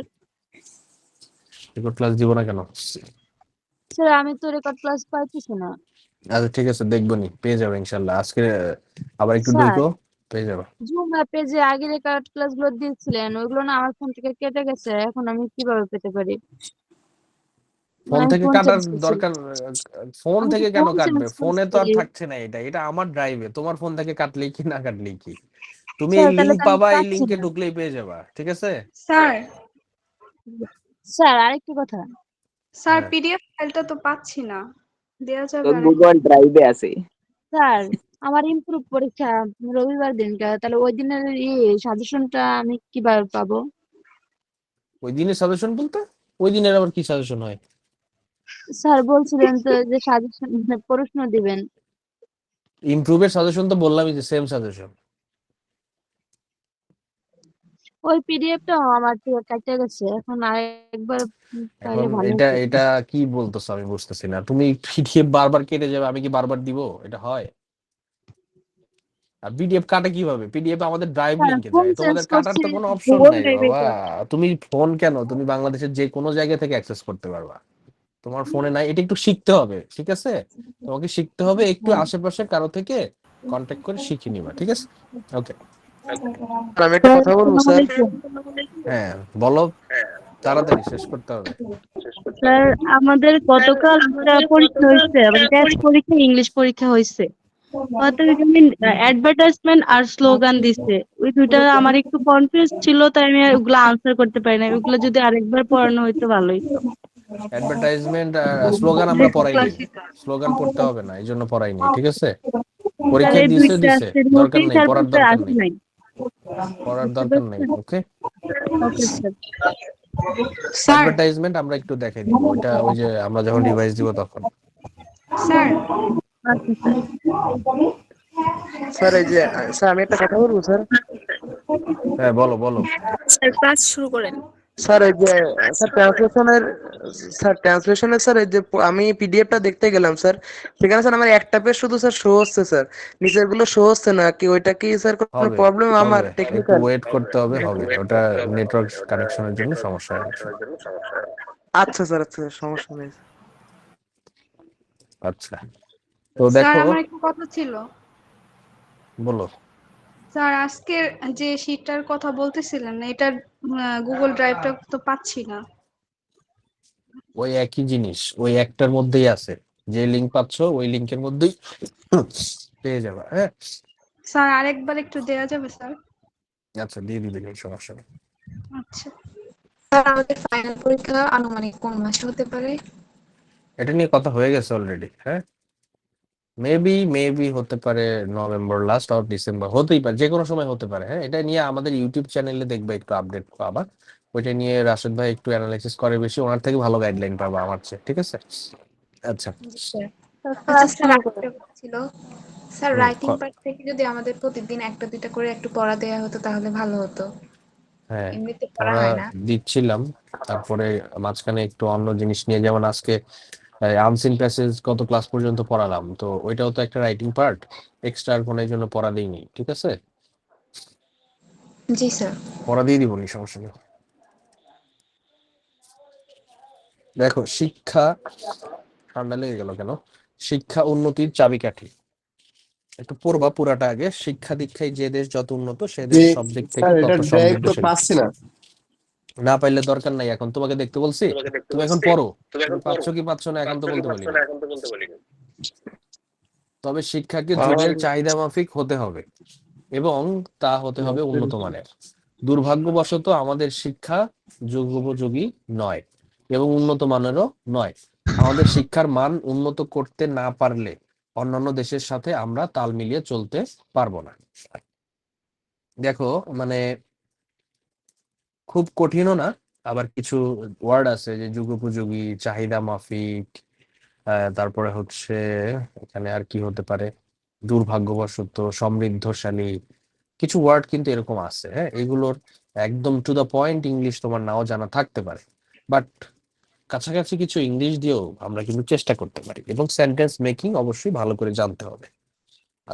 রেকর্ড ক্লাস দিব না কেন? স্যার আমি তো রেকর্ড ক্লাস পাইতেছি না। আচ্ছা ঠিক আছে, দেখবো নি, পেয়ে যাবে ইনশাল্লাহ। আজকে আবার একটু স্যার ঢুকো, পেয়ে যাবে। জুম অ্যাপে যে আগে রেকর্ড ক্লাস গুলো দিয়েছিলেন ওইগুলো না আমার ফোন থেকে কেটে গেছে, এখন আমি কিভাবে পেতে পারি? ফোন মানে আমি থেকে ফোন কাটার চেঞ্জ করছি। দরকার, ফোন আমি তো থেকে কেন ফোন চেঞ্জ কাটবে? ফোনে তো করছি। আর থাকছে না, এটা আমার ড্রাইভে, তোমার ফোন থেকে কাটলেই কি না কাটলেই কি, তুমি স্যার এই তাহলে লিংক তো আমি পাবা, এই পাচ্ছি লিংকে না। ঢুকলেই পেয়ে যাবা, ঠিক আছে। স্যার স্যার আরেকটি কথা। স্যার হ্যাঁ, পিডিএফ ফাইলটা তো পাচ্ছি না, দেওয়া তো যাবে আরেকবার? গুগল ড্রাইভে আছে। স্যার আমার ইমপ্রুভ পরীক্ষা রবিবার দিনটা, তাহলে ওই দিনের সাজেশনটা আমি কিভাবে পাবো? ওই দিনের সাজেশন বলতে ওই দিনের আবার কি সাজেশন হয়? স্যার বলছিলেন তো যে সাজেশন প্রশ্ন দিবেন। ইমপ্রুভের সাজেশন তো বললামই যে সেম সাজেশন। ওই পিডিএফটা আমার থেকে কাটে গেছে, এখন আরেকবার এখন পাইলে ভালো এটা হতো। এটা কি বলতেছো আমি বুঝতেছি না, তুমি পিডিএফ বারবার কেটে যাবে, আমি কি বারবার দিব? এটা হয়? আর পিডিএফ কাটে কিভাবে? পিডিএফ আমাদের ড্রাইভ স্যার লিংকে ফোন যায়, চেঞ্জ তোমাদের কাটার করছি, তো কোনো অপশন গুগল নাই ড্রাইভে বাবা। যায়। তুমি ফোন কেন, তুমি বাংলাদেশের যে কোনো জায়গা থেকে অ্যাক্সেস করতে পারবা, তোমার ফোনে নাই। এটা একটু শিখতে হবে, ঠিক আছে। তোমাকে শিখতে হবে, একটু আশেপাশে কারো থেকে কন্ট্যাক্ট করে শিখে নিবা, ঠিক আছে। ওকে, আমি একটা কথা বলবো স্যার। হ্যাঁ বলো, তাড়াতাড়ি শেষ করতে হবে। স্যার আমাদের গতকাল একটা পরীক্ষা হয়েছে, মানে টেস্ট পরীক্ষা, ইংলিশ পরীক্ষা হয়েছে। হয়তো এখানে অ্যাডভার্টাইজমেন্ট আর স্লোগান দিছে, ওই দুইটা আমার একটু কনফিউজ ছিল, তাই আমি ওগুলো আনসার করতে পারি না। ওগুলো যদি আরেকবার পড়ানো হইতো ভালো হইতো। অ্যাডভার্টাইজমেন্ট স্লোগান আমরা পড়াইনি, স্লোগান পড়তে হবে না, এই জন্য পড়াইনি, ঠিক আছে। স্যার পরীক্ষায় এই দিছে দুইটা দিছে, আছে, দরকার নোটিশ নেই, আর পড়ার স্যার দরকার আসে নেই, নাই। পড়ার দরকার নেই। ওকে, ওকে স্যার। স্যার অ্যাডভার্টাইজমেন্ট আমরা একটু দেখাই দিব, ওইটা ওই যে আমরা যখন রিভাইজ দিব তখন। স্যার আচ্ছা স্যার। স্যার এই যে স্যার আমি একটা কথা বলবো স্যার। হ্যাঁ, বলো বলো। স্যার ক্লাস শুরু করেন। স্যার এই যে স্যার ট্রান্সলেশনের স্যার এই যে আমি পিডিএফটা দেখতে গেলাম স্যার, সেখানে স্যার আমার একটা পেজ শুধু স্যার শো হচ্ছে স্যার, নিচের গুলো শো হচ্ছে না, কি ওইটা কি স্যার কোনো হবে প্রবলেম আমার হবে একটু টেকনিক্যাল? ওয়েট করতে হবে, হবে ওটা নেটওয়ার্ক কানেকশনের জন্য সমস্যা হচ্ছে। আচ্ছা স্যার, আচ্ছা স্যার, সমস্যা নেই। আচ্ছা, তো স্যার দেখো, আমার একটা কথা ছিল। বলো। স্যার আজকের যে শীটটার কথা বলতেছিলেন এটার গুগল ড্রাইভটা তো পাচ্ছি না। ওই একই জিনিস ওই একটার মধ্যেই আছে, যে লিঙ্ক পাচ্ছ ওই লিঙ্কের মধ্যেই পেয়ে যাবে। হ্যাঁ, স্যার আরেকবার একটু দেওয়া যাবে স্যার? আচ্ছা দিয়ে দিবে, কোনো সমস্যা নেই। আচ্ছা স্যার আমাদের ফাইনাল পরীক্ষা আনুমানিক কোন মাসে হতে পারে? এটা নিয়ে কথা হয়ে গেছে অলরেডি। হ্যাঁ, মেবি হতে পারে নভেম্বর লাস্ট আর ডিসেম্বর, হতেই পারে, যে কোনো সময় হতে পারে। হ্যাঁ, এটা নিয়ে আমাদের ইউটিউব চ্যানেলে দেখবে একটু আপডেট পাবা, ওইটা নিয়ে রাশেদ ভাই একটু অ্যানালাইসিস করে বেশি, ওনার থেকে ভালো গাইডলাইন পাবা আমার চেয়ে। ঠিক আছে, আচ্ছা। জি স্যার। ক্লাস স্যার শুরু করেন। আরেকটা কথা ছিল, স্যার হুম, রাইটিং পার্ট থেকে যদি আমাদের প্রতিদিন একটা দুইটা করে একটু পড়া দেওয়া হতো তাহলে ভালো হতো। হ্যাঁ, এমনিতে পড়া আমরা হয় না। দিচ্ছিলাম, তারপরে মাঝখানে একটু অন্য জিনিস নিয়ে, যেমন আজকে আনসিন প্যাসেজ কত ক্লাস পর্যন্ত পড়ালাম, তো ওইটাও তো একটা রাইটিং পার্ট, এক্সট্রা আর কোনো জন্য পড়া দিইনি। ঠিক আছে, জি স্যার। পড়া দিয়ে দিব, নি সমস্যা নেই। দেখো, শিক্ষা, ঠান্ডা লেগে গেল কেন, শিক্ষা উন্নতির চাবিকাঠি, একটু পড়বা পুরাটা আগে। শিক্ষা দীক্ষায় যে দেশ যত উন্নত সে দেশ সব দিক থেকে স্যার এটা তত ড্রাইভ তো সমৃদ্ধশালী। পাচ্ছি না। না পাইলে দরকার নাই, এখন তোমাকে দেখতে বলছি, তুমি এখন পড়ো, তুমি পাচ্ছ কি পাচ্ছ না এখন তো বলতে পারি না। তবে শিক্ষাকে যুগের চাহিদা মাফিক হতে হবে এবং তা হতে হবে উন্নত মানের। দুর্ভাগ্যবশত আমাদের শিক্ষা যুগোপযোগী নয় এবং উন্নত মানেরও নয়। আমাদের শিক্ষার মান উন্নত করতে না পারলে অন্যান্য দেশের সাথে আমরা তাল মিলিয়ে চলতে পারবো না। দেখো, মানে খুব কঠিনও না, আবার কিছু ওয়ার্ড আছে যে যুগোপযোগী, চাহিদা মাফিক, তারপরে হচ্ছে এখানে আর কি হতে পারে, দুর্ভাগ্যবশত, সমৃদ্ধশালী, কিছু ওয়ার্ড কিন্তু এরকম আছে। হ্যাঁ, এগুলোর একদম টু দা পয়েন্ট ইংলিশ তোমার নাও জানা থাকতে পারে, বাট কাছাকাছি কিছু ইংলিশ দিয়েও আমরা কিন্তু চেষ্টা করতে পারি, এবং সেন্টেন্স মেকিং অবশ্যই ভালো করে জানতে হবে।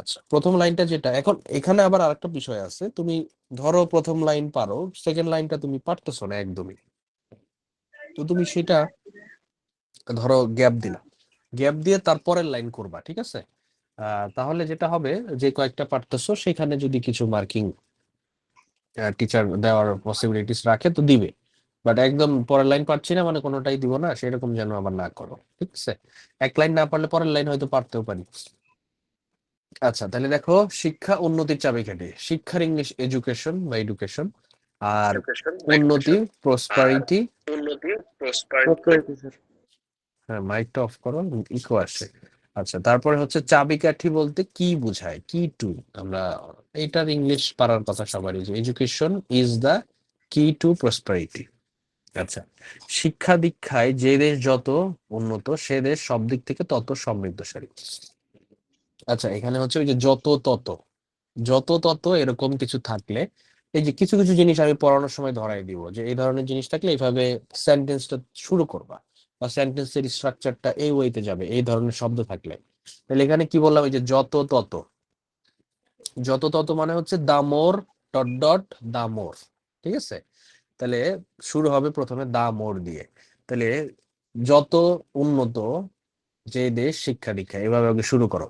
আচ্ছা, প্রথম লাইনটা যেটা, এখন এখানে আবার আরেকটা বিষয় আছে, তুমি ধরো প্রথম লাইন পারো, সেকেন্ড লাইনটা তুমি পারতেছো না একদমই, তো তুমি সেটা ধরো গ্যাপ দিলা, গ্যাপ দিয়ে তারপরের লাইন করবা। ঠিক আছে, তাহলে যেটা হবে, যে কয়েকটা পারতেছো সেখানে যদি কিছু মার্কিং টিচার দেওয়ার পসিবিলিটিস রাখে তো দিবে, বাট একদম পরের লাইন পারছি না মানে কোনোটাই দিব না, সেরকম যেন আবার না করো। ঠিক আছে, এক লাইন না পারলে পরের লাইন হয়তো পারতেও পারি। আচ্ছা, তাহলে দেখো, শিক্ষা উন্নতির চাবিকাঠি, শিক্ষার ইংলিশ এডুকেশন বা এডুকেশন, আর উন্নতি প্রসপারিটি। হ্যাঁ, মাইকটা অফ করো, ইকো আসে। আচ্ছা, তারপরে হচ্ছে চাবিকাঠি বলতে কি বোঝায়, কি টু, আমরা এটার ইংলিশ পারার কথা সবারই, যে এডুকেশন ইজ দা কি টু প্রসপারিটি। আচ্ছা, শিক্ষা দীক্ষায় যে দেশ যত উন্নত সে দেশ সব দিক থেকে তত সমৃদ্ধশালী। আচ্ছা, এখানে হচ্ছে ওই যে যত তত, যত তত এরকম কিছু থাকলে, এই যে কিছু কিছু জিনিস আমি পড়ানোর সময় ধরাই দিব, যে এই ধরনের জিনিস থাকলে এইভাবে সেন্টেন্সটা শুরু করবা, বা সেন্টেন্সের স্ট্রাকচারটা এই ওয়েতে যাবে, এই ধরনের শব্দ থাকলে। তাহলে এখানে কি বললাম, এই যে যত তত, যত তত মানে হচ্ছে দামোর ডট ডট দামোর। ঠিক আছে, তাহলে শুরু হবে প্রথমে দামোর দিয়ে, তাহলে যত উন্নত যে দেশ শিক্ষা দীক্ষা, এভাবে আগে শুরু করো।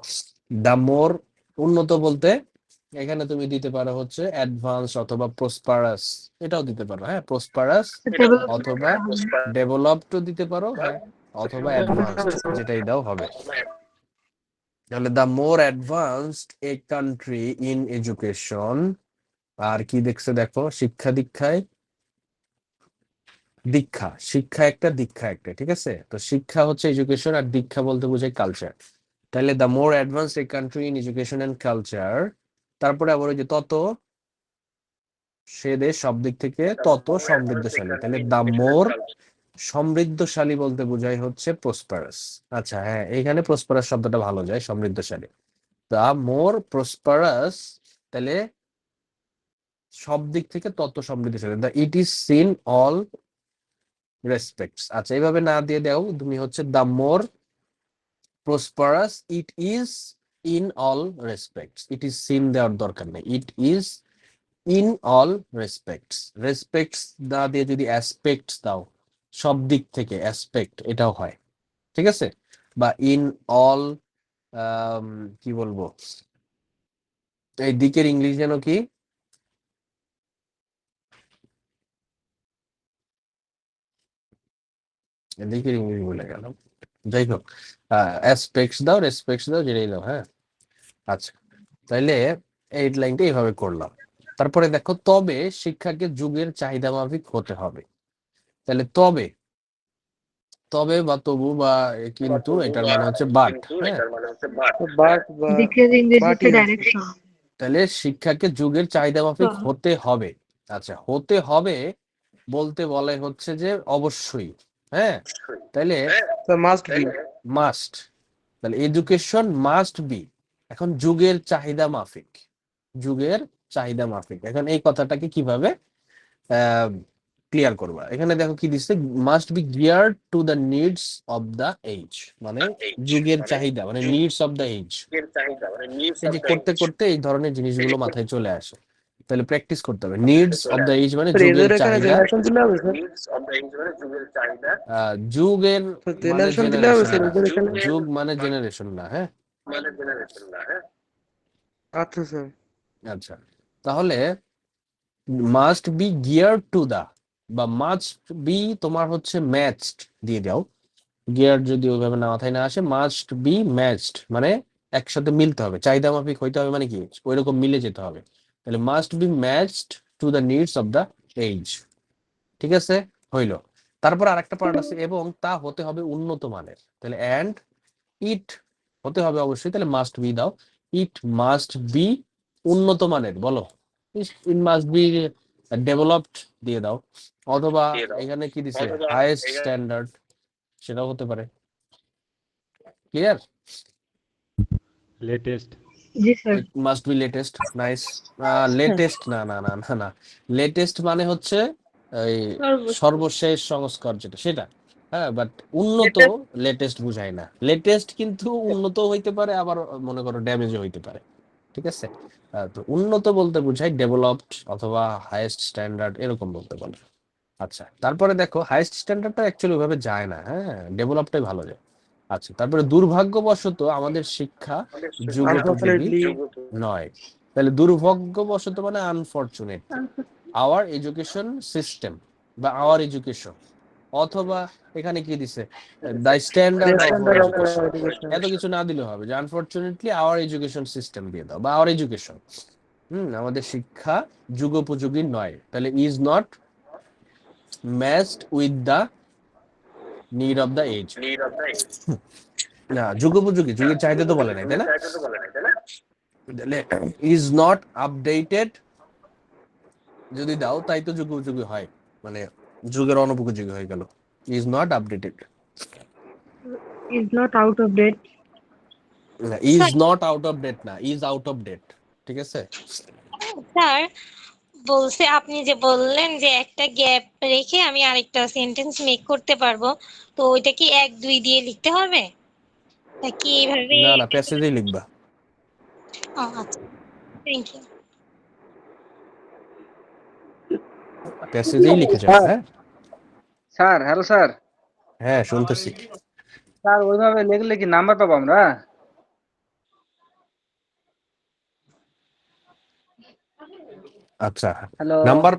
দামোর উন্নত বলতে এখানে তুমি দিতে পারো হচ্ছে অ্যাডভান্স অথবা প্রসপারাস, এটাও দিতে পারো। হ্যাঁ, প্রসপারাস অথবা ডেভেলপড দিতে পারো, হ্যাঁ, অথবা অ্যাডভান্সড, যেটাই দাও হবে। তাহলে the more advanced a country in education, আর কি দেখছে দেখো, শিক্ষা দীক্ষায়, দীক্ষা, শিক্ষা একটা দীক্ষা একটা। ঠিক আছে, তো শিক্ষা হচ্ছে এডুকেশন আর দীক্ষা বলতে বোঝায় কালচার। তাহলে the more advanced a country in education and culture, তারপরে আবার ওই যে তত, সে দেশ সব দিক থেকে তত সমৃদ্ধশালী, তাহলে দ্য মোর সমৃদ্ধশালী বলতে বোঝায় হচ্ছে প্রসপারাস। আচ্ছা হ্যাঁ, এখানে প্রসপারাস শব্দটা ভালো যায়, সমৃদ্ধশালী। দা মোর প্রসপারাস, তাহলে সব দিক থেকে তত সমৃদ্ধশালী। The it is seen all respects. আচ্ছা এইভাবে না দিয়ে দাও তুমি, হচ্ছে the more prosperous it is in all respects. It is seen দেওয়ার দরকার নেই, it is in all respects. Respects না দিয়ে যদি অ্যাসপেক্টস দাও, সব দিক থেকে অ্যাসপেক্ট, এটাও হয়, ঠিক আছে। বা ইন অল, কি বলবো, এই দিকের ইংলিশ যেন কি, দিকের ইংলিশ বলে গেলাম, যাই হোক, অ্যাসপেক্টস দাও, রেসপেক্টস দাও, যেটাই দাও, হ্যাঁ। আচ্ছা তাইলে এই লাইনটা এইভাবে করলাম। তারপরে দেখো, তবে শিক্ষাকে যুগের চাহিদা মাফিক হতে হবে। তাহলে তবে, তবে বা তবু বা কিন্তু, এটার মানে হচ্ছে বাট, হ্যাঁ। তাহলে শিক্ষাকে যুগের চাহিদা মাফিক হতে হবে। আচ্ছা হতে হবে বলতে বলে হচ্ছে যে অবশ্যই, হ্যাঁ। তাহলে মাস্ট বি। মাস্ট, তাহলে এডুকেশন মাস্ট বি। এখন যুগের চাহিদা মাফিক, যুগের চাহিদা মাফিক, এখন এই কথাটাকে কিভাবে ক্লিয়ার করবা? এখানে দেখো কি দিচ্ছে, must be gear to the needs of the age, মানে যুগের চাহিদা, মানে নিডস অফ দ্য এজ। এই যে করতে করতে এই ধরনের জিনিসগুলো মাথায় চলে আসে, তাহলে প্র্যাকটিস করতে হবে। নিডস অফ দ্য এজ মানে যুগের চাহিদা, যুগের মানে জেনারেশন না, যুগ মানে জেনারেশন না, হ্যাঁ। আচ্ছা স্যার। আচ্ছা তাহলে must be gear to the, বা মাস্ট বি তোমার হচ্ছে ম্যাচড দিয়ে দাও। গিয়ার যদি ওইভাবে না মাথায় না আসে, মাস্ট বি ম্যাচড মানে একসাথে মিলতে হবে, চাহিদা মাফিক হইতে হবে, মানে কি ওইরকম মিলে যেতে হবে। তাহলে must be matched to the needs of the age, ঠিক আছে, হইলো। তারপর আরেকটা পার্ট আছে, এবং তা হতে হবে উন্নত মানের। তাহলে অ্যান্ড ইট হতে হবে অবশ্যই, তাহলে মাস্ট বি দাও। ইট মাস্ট বি উন্নত মানের, বলো ইট মাস্ট বি ডেভেলপড দিয়ে দাও। অথবা এখানে কি দিছে, হাইয়েস্ট স্ট্যান্ডার্ড, সেটাও হতে পারে। Clear? Latest. G sir. It must be latest, nice. Latest না না না না না, লেটেস্ট মানে হচ্ছে এই সর্বশেষ সংস্কার যেটা, সেটা, হ্যাঁ। বাট উন্নত লেটেস্ট বুঝায় না। লেটেস্ট কিন্তু উন্নত হইতে পারে, আবার মনে করো ড্যামেজও হইতে পারে, ঠিক আছে। তো উন্নত বলতে বুঝায় ডেভেলপড অথবা হাইয়েস্ট স্ট্যান্ডার্ড, এরকম বলতে পারে। আচ্ছা তারপরে দেখো, হাইয়েস্ট স্ট্যান্ডার্ডটা অ্যাকচুয়ালি ওইভাবে যায় না, হ্যাঁ, ডেভেলপটাই ভালো যায়। আচ্ছা তারপরে দুর্ভাগ্যবশত আমাদের শিক্ষা যুগোপযোগী নয়। তাহলে দুর্ভাগ্যবশত মানে আনফরচুনেটলি, আওয়ার এডুকেশন সিস্টেম বা আওয়ার এডুকেশন, অথবা এখানে কি দিছে, দ্য স্ট্যান্ডার্ড অফ এডুকেশন, এত কিছু না দিলে হবে, যে আনফরচুনেটলি আওয়ার এডুকেশন সিস্টেম দিয়ে দাও, বা আওয়ার এডুকেশন, আমাদের শিক্ষা যুগোপযোগী নয়। তাহলে is not matched with the need of the age. না, যুগোপযোগী, যুগের চাহিদা তো বলে নাই, তাই না? ইজ নট আপডেটেড যদি দাও, তাই তো যুগোপযোগী হয়, মানে যুগের অনুপযোগী হয়ে গেল। Is not updated, is not out of date. Is not out of date না, ইজ আউট অফ ডেট, ঠিক আছে। স্যার বলছে, আপনি যে বললেন যে একটা গ্যাপ রেখে আমি আরেকটা সেন্টেন্স মেক করতে পারবো, তো ওইটা কি 1 2 দিয়ে লিখতে হবে নাকি এইভাবে? না না, প্যাসেজেই লিখবা। আচ্ছা, থ্যাংক ইউ প্যাসেজেই লিখে যাবে, হ্যাঁ। Sir, hello sir. হ্যাঁ শুনতেছি। স্যার ওইভাবে লিখলে কি নাম্বার পাবো আমরা? আচ্ছা হ্যালো নাম্বার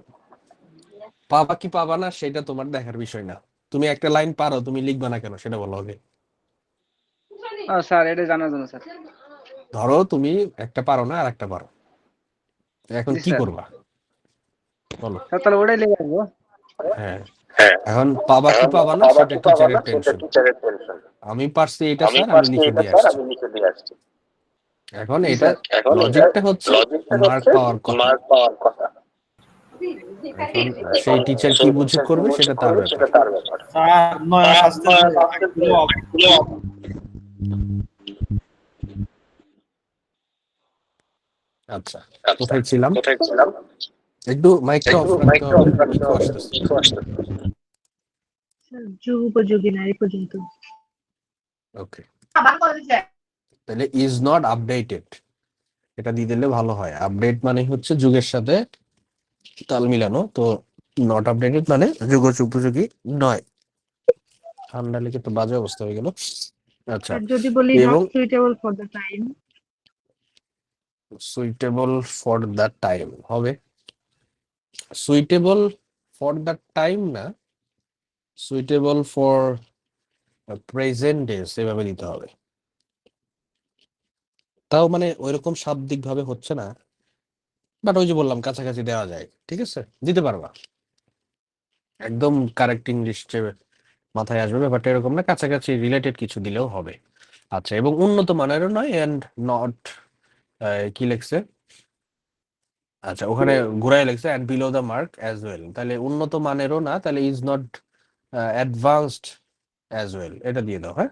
পাবা কি পাবা না সেটা তোমার দেখার বিষয় না। তুমি একটা লাইন পারো, তুমি লিখবা না কেন সেটা বলো আগে। স্যার, এটা জানার জন্য স্যার। ধরো তুমি একটা পারো না আর একটা পারো, এখন কি করবা বলো? স্যার তাহলে ওটাই লিখে আসবো। হ্যাঁ, এখন পাবা কি পাবা না সেটা টিচারের টেনশন। আমি পারছি এটা স্যার, আমি লিখে দিয়ে আসছি। এখন এটা লজিকটা হচ্ছে মার্ক পাওয়ার কথা। এখন সেই টিচার কি বুঝে করবে সেটা তার ব্যাপার। স্যার নয়া শাস্তি আচ্ছা, কোথায় ছিলাম? একটু মাইকটা অফ রাখতে হবে, ইকো আসতেছে। যুগ উপযোগী নারী পর্যন্ত। ওকে, তাহলে ইজ নট আপডেটেড এটা দিয়ে দিলে ভালো হয়। আপডেট মানে হচ্ছে যুগের সাথে তাল মিলানো, তো নট আপডেটেড মানে যুগ উপযোগী নয়। ঠান্ডা লেগে তো বাজে অবস্থা হয়ে গেল। আচ্ছা, আর যদি বলি এবং not suitable for the time, suitable for the time হবে, সুইটেবল ফর দ্য টাইম না, সুইটেবল ফর প্রেজেন্ট ডেজ এভাবে দিতে হবে। তাও মানে ওইরকম শাব্দিক ভাবে হচ্ছে না, বাট ওই যে বললাম কাছাকাছি দেওয়া যায়, ঠিক আছে, দিতে পারবা। একদম কারেক্ট ইংলিশ যে মাথায় আসবে ব্যাপারটা এরকম না, কাছাকাছি রিলেটেড কিছু দিলেও হবে। আচ্ছা, এবং উন্নত মানেরও নয়, এন্ড নট কি লেখছে, আচ্ছা ওখানে ঘুরাই লেখছে and below the mark as well, তাহলে উন্নত মানেরও না, তাহলে is not advanced as well এটা দিয়ে দাও। হ্যাঁ,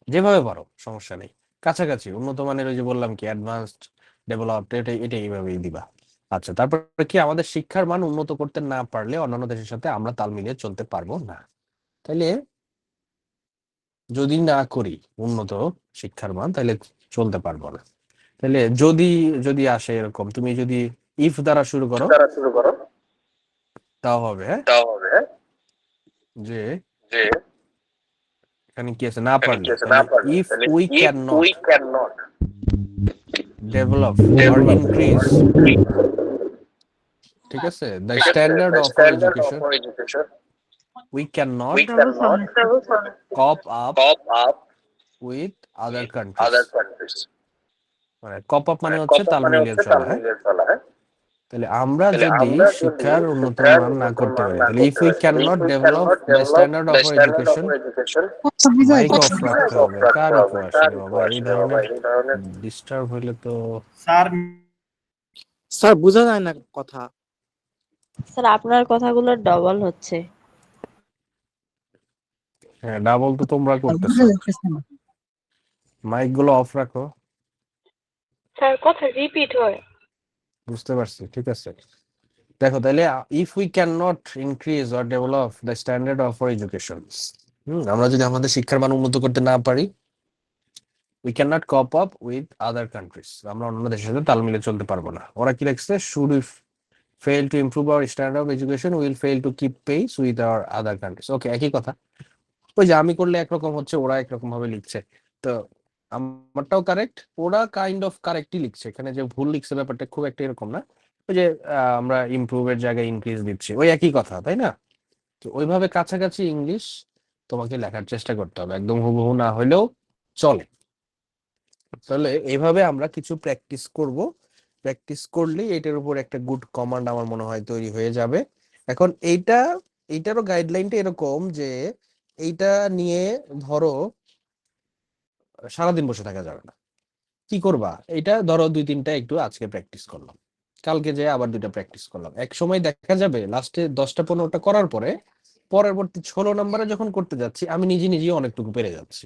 যেভাবে পারো সমস্যা নেই, কাছাকাছি উন্নত মানের ওই যে বললাম কি অ্যাডভান্সড ডেভেলপড এটা এইভাবেই দিবা। আচ্ছা, তারপরে কি আমাদের শিক্ষার মান উন্নত করতে না পারলে অন্যান্য দেশের সাথে আমরা তাল মিলিয়ে চলতে পারবো না। তাইলে যদি না করি উন্নত শিক্ষার মান তাহলে চলতে পারবো না। তাহলে যদি যদি আসে এরকম, তুমি যদি ইফ দ্বারা শুরু করো তাও হবে। হ্যাঁ, যে এখানে কি আছে, না পারলে, if we can not develop or increase, ঠিক আছে, the standard of our education, we cannot cop up with other countries, মানে কপ আপ মানে হচ্ছে তাল মিলিয়ে চলা। হ্যাঁ, তাহলে আমরা যদি শিক্ষার উন্নত মান না করতে পারি, তাহলে if we can not develop the standard of our education, mic off রাখতে হবে। কার ইকো আসে বাবা, এই ধরনের ডিস্টার্ব হইলে তো। স্যার বোঝা যায় না কথা। স্যার আপনার কথাগুলো ডবল হচ্ছে। হ্যাঁ, ডাবল তো তোমরা করতেছো, মাইক গুলো অফ রাখো। স্যার কথা রিপিট হয়। বুঝতে পারছি, ঠিক আছে। দেখো তাহলে if we can not increase or develop the standard of our education, আমরা যদি আমাদের শিক্ষার মান উন্নত করতে না পারি, we can not cope up with other countries, আমরা অন্য দেশের সাথে তাল মিলিয়ে চলতে পারবো না। ওরা কি লিখছে, should we fail to improve our standard of education will fail to keep pace with our other countries. Okay, একই কথা। ওই যে আমি করলে একরকম হচ্ছে, ওরা একরকম ভাবে লিখছে, তো আমারটাও কারেক্ট, ওরা কাইন্ড অফ কারেক্টই লিখছে, এখানে যে ভুল লিখছে ব্যাপারটা খুব একটা এরকম না। ওই যে আমরা ইমপ্রুভের জায়গায় ইনক্রিজ দিচ্ছি, ওই একই কথা, তাই না? তো ওইভাবে কাছাকাছি ইংলিশ তোমাকে লেখার চেষ্টা করতে হবে, একদম হুবহু না হলেও চলে। তাহলে এইভাবে আমরা কিছু প্র্যাকটিস করব, প্র্যাকটিস করলে এটার উপর একটা গুড কমান্ড আমার মনে হয় তৈরি হয়ে যাবে। এখন এইটারও গাইডলাইনটা এরকম যে এইটা নিয়ে ধরো সারাদিন বসে থাকা যাবে না। কি করবা, এটা ধরো 2-3টা একটু আজকে প্র্যাকটিস করলাম, কালকে যে আবার 2টা প্র্যাকটিস করলাম, এক সময় দেখা যাবে লাস্টে 10টা-15টা করার পরে পরবর্তী 16 নম্বরে যখন করতে যাচ্ছি আমি নিজেই অনেকটুকু পেরে যাচ্ছি।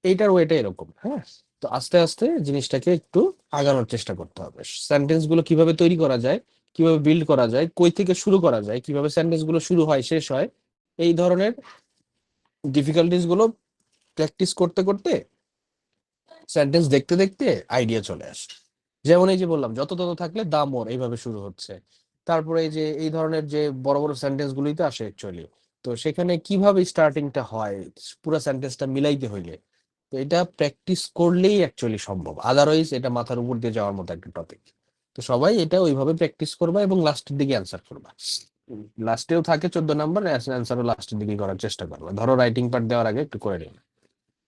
এইটার ওয়েটা এরকম। হ্যাঁ, তো আস্তে আস্তে জিনিসটাকে একটু আগানোর চেষ্টা করতে হবে। সেন্টেন্স গুলো কিভাবে তৈরি করা যায়, কিভাবে বিল্ড করা যায়, কই থেকে শুরু করা যায়, কিভাবে সেন্টেন্স গুলো শুরু হয় শেষ হয়, এই ধরনের ডিফিকাল্টিস গুলো প্র্যাকটিস করতে করতে সেন্টেন্স দেখতে দেখতে আইডিয়া চলে আসে। যেমন এই যে বললাম যত তত থাকলে দা মোর এইভাবে শুরু হচ্ছে, তারপরে এই যে এই ধরনের যে বড় বড় সেন্টেন্স গুলোই তো আসে অ্যাকচুয়ালি, তো সেখানে কিভাবে স্টার্টিংটা হয় পুরো সেন্টেন্সটা মিলাইতে হইলে, তো এটা প্র্যাকটিস করলেই অ্যাকচুয়ালি সম্ভব, আদারওয়াইজ এটা মাথার উপর দিয়ে যাওয়ার মতো একটা টপিক। তো সবাই এটা ওইভাবে প্র্যাকটিস করবা এবং লাস্টের দিকে অ্যান্সার করবা। লাস্টেও থাকে 14 নাম্বার, অ্যান্সারও লাস্টের দিকে করার চেষ্টা করবা, ধরো রাইটিং পার্ট দেওয়ার আগে একটু করে নিন।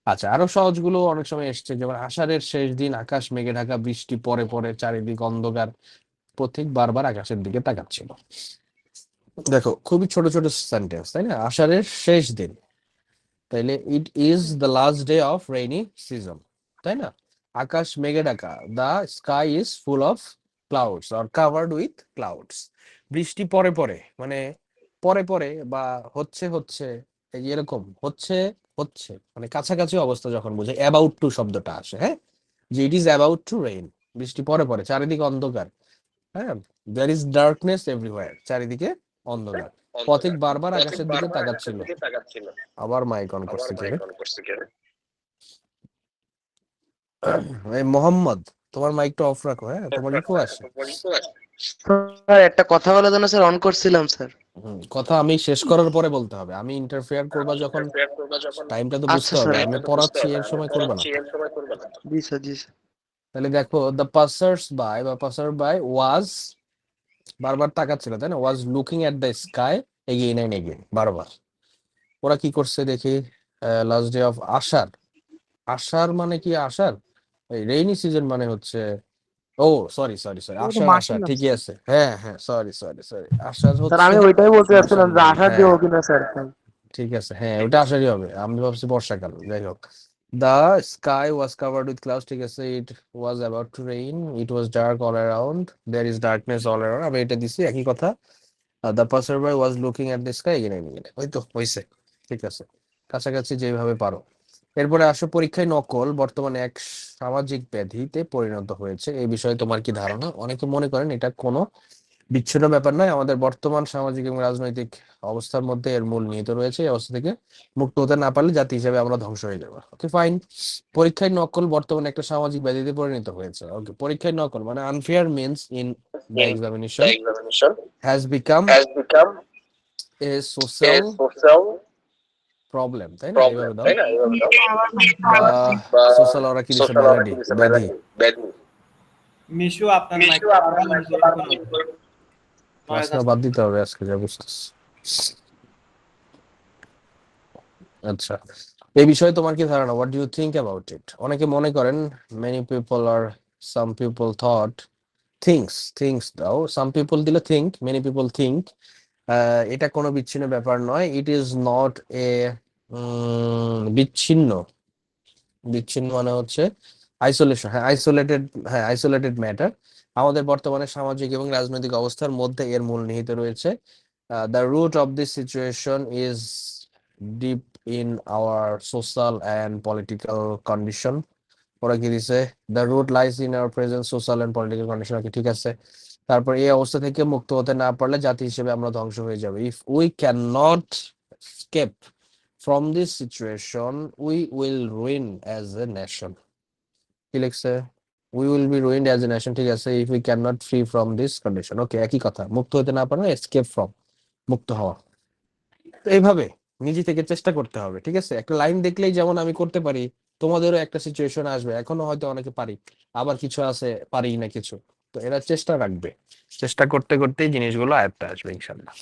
আচ্ছা, আরো সহজগুলো অনেক সময় এসছে, যেমন আষাঢ়ের শেষ দিন, আকাশ মেঘে ঢাকা, বৃষ্টি পরে পরে, চারিদিক অন্ধকার, পথিক বারবার আকাশের দিকে তাকাচ্ছিল। দেখো খুবই ছোট ছোট সেন্টেন্স, তাই না? আষাঢ়ের শেষ দিন, তাইলে it is the last day of rainy season, তাই না? আকাশ মেঘে Dhaka, the sky is full of clouds or covered with clouds. বৃষ্টি পরে পরে মানে পরে পরে বা হচ্ছে হচ্ছে এই যে এরকম হচ্ছে হচ্ছে মানে কাছাকাছি অবস্থা যখন বোঝে অ্যাবাউট টু শব্দটা আসে, হ্যাঁ, যে it is about to rain, বৃষ্টি পরে পরে, চারিদিকে অন্ধকার, হ্যাঁ, দেয়ার ইজ ডার্কনেস এভরিওয়্যার, চারিদিকে অন্ধকার, পথিক বারবার আকাশের দিকে তাকাচ্ছিল। আবার মাইক অন করছে কে রে? এই মোহাম্মদ, তোমার মাইকটা অফ রাখো, হ্যাঁ, তোমার ইকো আসে। স্যার একটা কথা বলার জন্য স্যার অন করছিলাম স্যার। কথা আমি শেষ করার পরে বলতে হবে, আমি ইন্টারফেয়ার করবা যখন টাইমটা তো বুঝতে আচ্ছা হবে, স্যার। আমি পড়াচ্ছি এর সময় করবে না তো। জি স্যার, জি স্যার। তাহলে দেখো, দ্য পাসার্স বাই বা পাসার বাই ওয়াজ, বারবার তাকাচ্ছিল তাই না, was looking at the sky again and again, বারবার। ওরা কি করছে দেখি, last day of Asharh, Asharh মানে কি আষাঢ়, এই রেইনি সিজন মানে হচ্ছে, ও সরি সরি সরি, ওটা আষাঢ় মাসি আষাঢ় না ঠিকই আছে, হ্যাঁ হ্যাঁ, সরি সরি সরি, আষাঢ় স্যার হচ্ছে আমি ওইটাই বলতে চাচ্ছিলাম যে মাশাআল্লাহ, আসার হ্যাঁ দিয়ে কিনা স্যার। ঠিক আছে, হ্যাঁ ওটা আষাঢ়ই হবে, আমি ভাবছি বর্ষাকাল, যাই হোক। The sky was covered with clouds, ঠিক আছে, it was about to rain, it was dark all around, there is darkness all around, আমি এটা দিছি একই কথা। The passerby was looking at the sky again and again, ওই তো হইছে, ঠিক আছে, কাছাকাছি যেভাবে পারো। এরপরে আসো, পরীক্ষায় নকল বর্তমানে এক সামাজিক ব্যাধিতে পরিণত হয়েছে, এই বিষয়ে তোমার কি ধারণা? অনেকে মনে করেন এটা কোনো বিচ্ছিন্ন ব্যাপার নয়, আমাদের বর্তমান সামাজিক এবং রাজনৈতিক অবস্থার মধ্যে এর মূল নিহিত রয়েছে, এই অবস্থা থেকে মুক্ত হতে না পারলে জাতি হিসেবে আমরা ধ্বংস হয়ে যাবো। ওকে ফাইন, পরীক্ষায় নকল বর্তমানে একটা সামাজিক ব্যাধিতে পরিণত হয়েছে। ওকে, পরীক্ষায় নকল মানে unfair means in the examination has become a social problem, তাই না, এইভাবে দাও, বা সোশ্যাল, ওরা কি দিছে, ম্যালাডি, ব্যাধি। মিশু আপনার মাইক ক্লাসটা বাদ দিতে হবে আজকে, যা বুঝতেছি। আচ্ছা, এই বিষয়ে তোমার কি ধারণা? What do you think about it? অনেকে মনে করেন, many people are some people thought, things দাও, সাম পিপল দিলে থিঙ্ক, মেনি পিপল থিঙ্ক, এটা কোনো বিচ্ছিন্ন ব্যাপার নয়, ইট ইজ নট এ বিচ্ছিন্ন, বিচ্ছিন্ন মানে হচ্ছে আইসোলেশন, হ্যাঁ আইসোলেটেড, হ্যাঁ আইসোলেটেড ম্যাটার, আমাদের বর্তমানে সামাজিক এবং রাজনৈতিক অবস্থার মধ্যে এর মূল নিহিত রয়েছে। The root of this situation is deep in our social and political condition, ওরা কি দিছে, the root lies in our present social and political condition, ঠিক আছে। তারপর এই অবস্থা থেকে মুক্ত হতে না পারলে জাতি হিসেবে আমরা ধ্বংস হয়ে যাবে, if we can not escape from this situation we will ruin as a nation, কি লিখছে, we will be ruined as a nation, ঠিক আছে, if we can not free from this condition. Okay, একই কথা, মুক্ত হতে না পারলে এসকেপ ফ্রম, মুক্ত হওয়া। তো এইভাবে নিজে থেকে চেষ্টা করতে হবে, ঠিক আছে, একটা লাইন দেখলেই যেমন আমি করতে পারি, তোমাদেরও একটা সিচুয়েশন আসবে, এখনো হয়তো অনেকে পারি, আবার কিছু আছে পারি না কিছু, তো এরা চেষ্টা রাখবে, চেষ্টা করতে করতেই জিনিসগুলো আয়ত্তে আসবে ইনশাল্লাহ,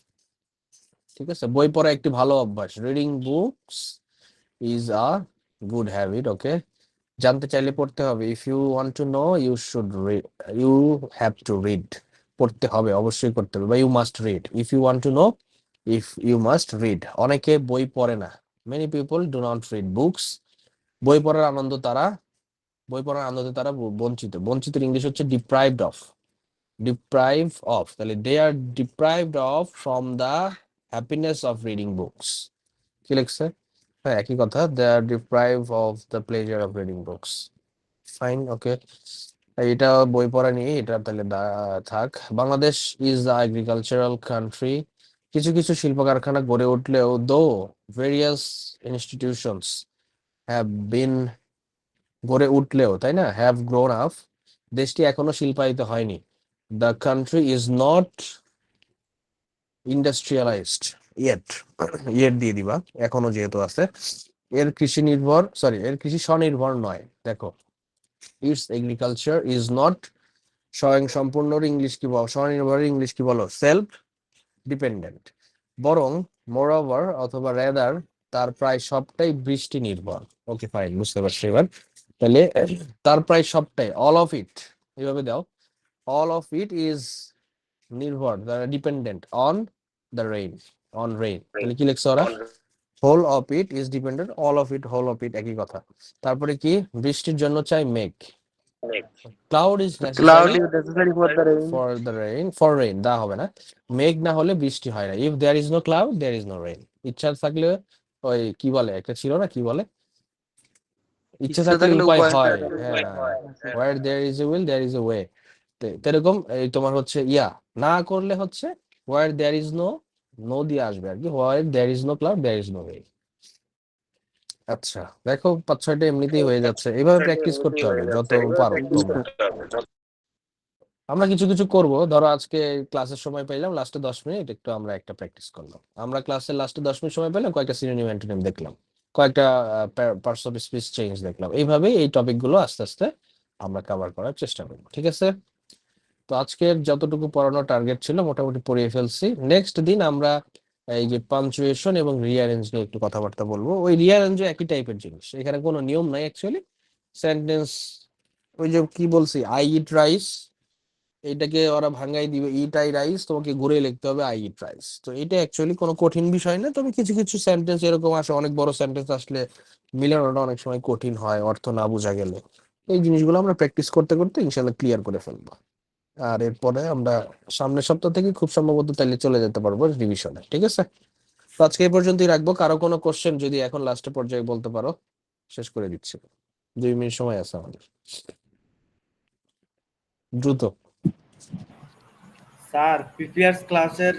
ঠিক আছে। বই পড়া একটি ভালো অভ্যাস, reading books is a good habit, okay, জানতে চাইলে পড়তে হবে, if you want to know you should read, you have to read, পড়তে হবে, অবশ্যই করতে হবে, বা you must read, if you want to know, if you must read. অনেকে বই পড়ে না, many people do not read books, বই পড়ার আনন্দ তারা, বই পড়ার আনন্দে তারা বঞ্চিত, বঞ্চিতের ইংলিশ হচ্ছে ডিপ্রাইভড অফ, ডিপ্রাইভ অফ, তাহলে they are deprived of from the happiness of reading books, কি লিখছে, হ্যাঁ একই কথা, they are deprive of the pleasure of reading books, fine, okay. এটা বই পড়া নিয়ে এটা তাহলে থাক। Bangladesh is the agricultural country, কিছু কিছু শিল্প কারখানা গড়ে উঠলেও দো ভেরিয়াস ইনস্টিটিউশনস হ্যাভ বিন, গড়ে উঠলেও তাই না, হ্যাভ গ্রোন আপ, দেশটি এখনো শিল্পায়িত হয়নি, the country is not industrialised yet, yet দিয়ে দিবা, এখনো যেহেতু আছে, এর কৃষি নির্ভর, সরি এর কৃষি স্বনির্ভর নয়, দেখো, ইটস এগ্রিকালচার ইজ নট, স্বয়ং সম্পূর্ণ ইংলিশ কি বলো, স্বনির্ভর ইংলিশ কি বলো, সেলফ ডিপেন্ডেন্ট, বরং মোরওভার অথবা রেদার তার প্রায় সবটাই বৃষ্টি নির্ভর। ওকে ফাইন, বুঝতে পারছি এবার, তাহলে তার প্রায় সবটাই, অল অফ ইট, এইভাবে দাও, অল অফ ইট ইজ নির্ভর, dependent on the rain, on rain, তাহলে কি লিখছে ওরা, whole of it is dependent, all of it, whole of it, একই কথা। তারপরে কি, বৃষ্টির জন্য চাই মেঘ, ক্লাউড ইজ Cloud নেসেসারি is necessary for the rain. For rain, the হবে না, মেঘ না হলে বৃষ্টি হয় না। If there is no cloud there is no rain. ইচ্ছা থাকলে ওই কি বলে একটা ছিল না, কি বলে, ইচ্ছা ইচ্ছা থাকলে থাকলে উপায় উপায় হয়। হয়। হ্যাঁ, where there is a will there is a way. এরকম এই তোমার হচ্ছে ইয়া না করলে হচ্ছে where there is no, no দিয়ে আসবে আর কি, where there is no cloud there is no way. আচ্ছা দেখো 5-6টা এমনিতেই হয়ে যাচ্ছে, এইভাবে প্র্যাকটিস করতে হবে যত পারো জি তোমরা। স্যার। আমরা কিছু কিছু করব, ধরো আজকে ক্লাসের সময় পাইলাম লাস্টে 10 মিনিট একটু আমরা একটা প্র্যাকটিস করলাম, আমরা ক্লাসের লাস্টে 10 মিনিট সময় পেলাম কয়েকটা সিনোনিম অ্যান্টোনিম দেখলাম, কয়েকটা পার্টস অফ স্পিচ চেঞ্জ দেখলাম, এইভাবেই এই টপিকগুলো আস্তে আস্তে আমরা কভার করার চেষ্টা করব, ঠিক আছে? তো আজকের যতটুকু পড়ানো টার্গেট ছিল মোটামুটি পড়িয়ে ফেলছি। নেক্সট দিন আমরা এই যে পাঞ্চুয়েশন এবং রিঅ্যারেঞ্জ নিয়ে একটু কথাবার্তা বলবো। ওই রিঅ্যারেঞ্জও একই টাইপের জিনিস, এখানে কোনো নিয়ম নাই অ্যাকচুয়ালি। সেন্টেন্স ওই যে কি বলছি, আই ইট রাইস, এইটাকে ওরা ভাঙাই দিবে ইট আই রাইস, তোমাকে ঘুরে লিখতে হবে আই ইট রাইস। তো এটা অ্যাকচুয়ালি কোনো কঠিন বিষয় না, তবে কিছু কিছু সেন্টেন্স এরকম আসে, অনেক বড় সেন্টেন্স আসলে মিলানোটা অনেক সময় কঠিন হয় অর্থ না বোঝা গেলে। এই জিনিসগুলো আমরা প্র্যাকটিস করতে করতে ইনশাল্লাহ ক্লিয়ার করে ফেলবো। আর এরপরে আমরা সামনের সপ্তাহ থেকে খুব সম্ভবত তাইলে চলে যেতে পারবো রিভিশনে, ঠিক আছে? তো আজকে এই পর্যন্তই রাখবো। কারো কোনো কোশ্চেন যদি এখন লাস্টে পর্যায়ে বলতে পারো, শেষ করে দিচ্ছি, 2 মিনিট সময় আছে আমাদের, দ্রুত। স্যার প্রিভিয়াস ক্লাসের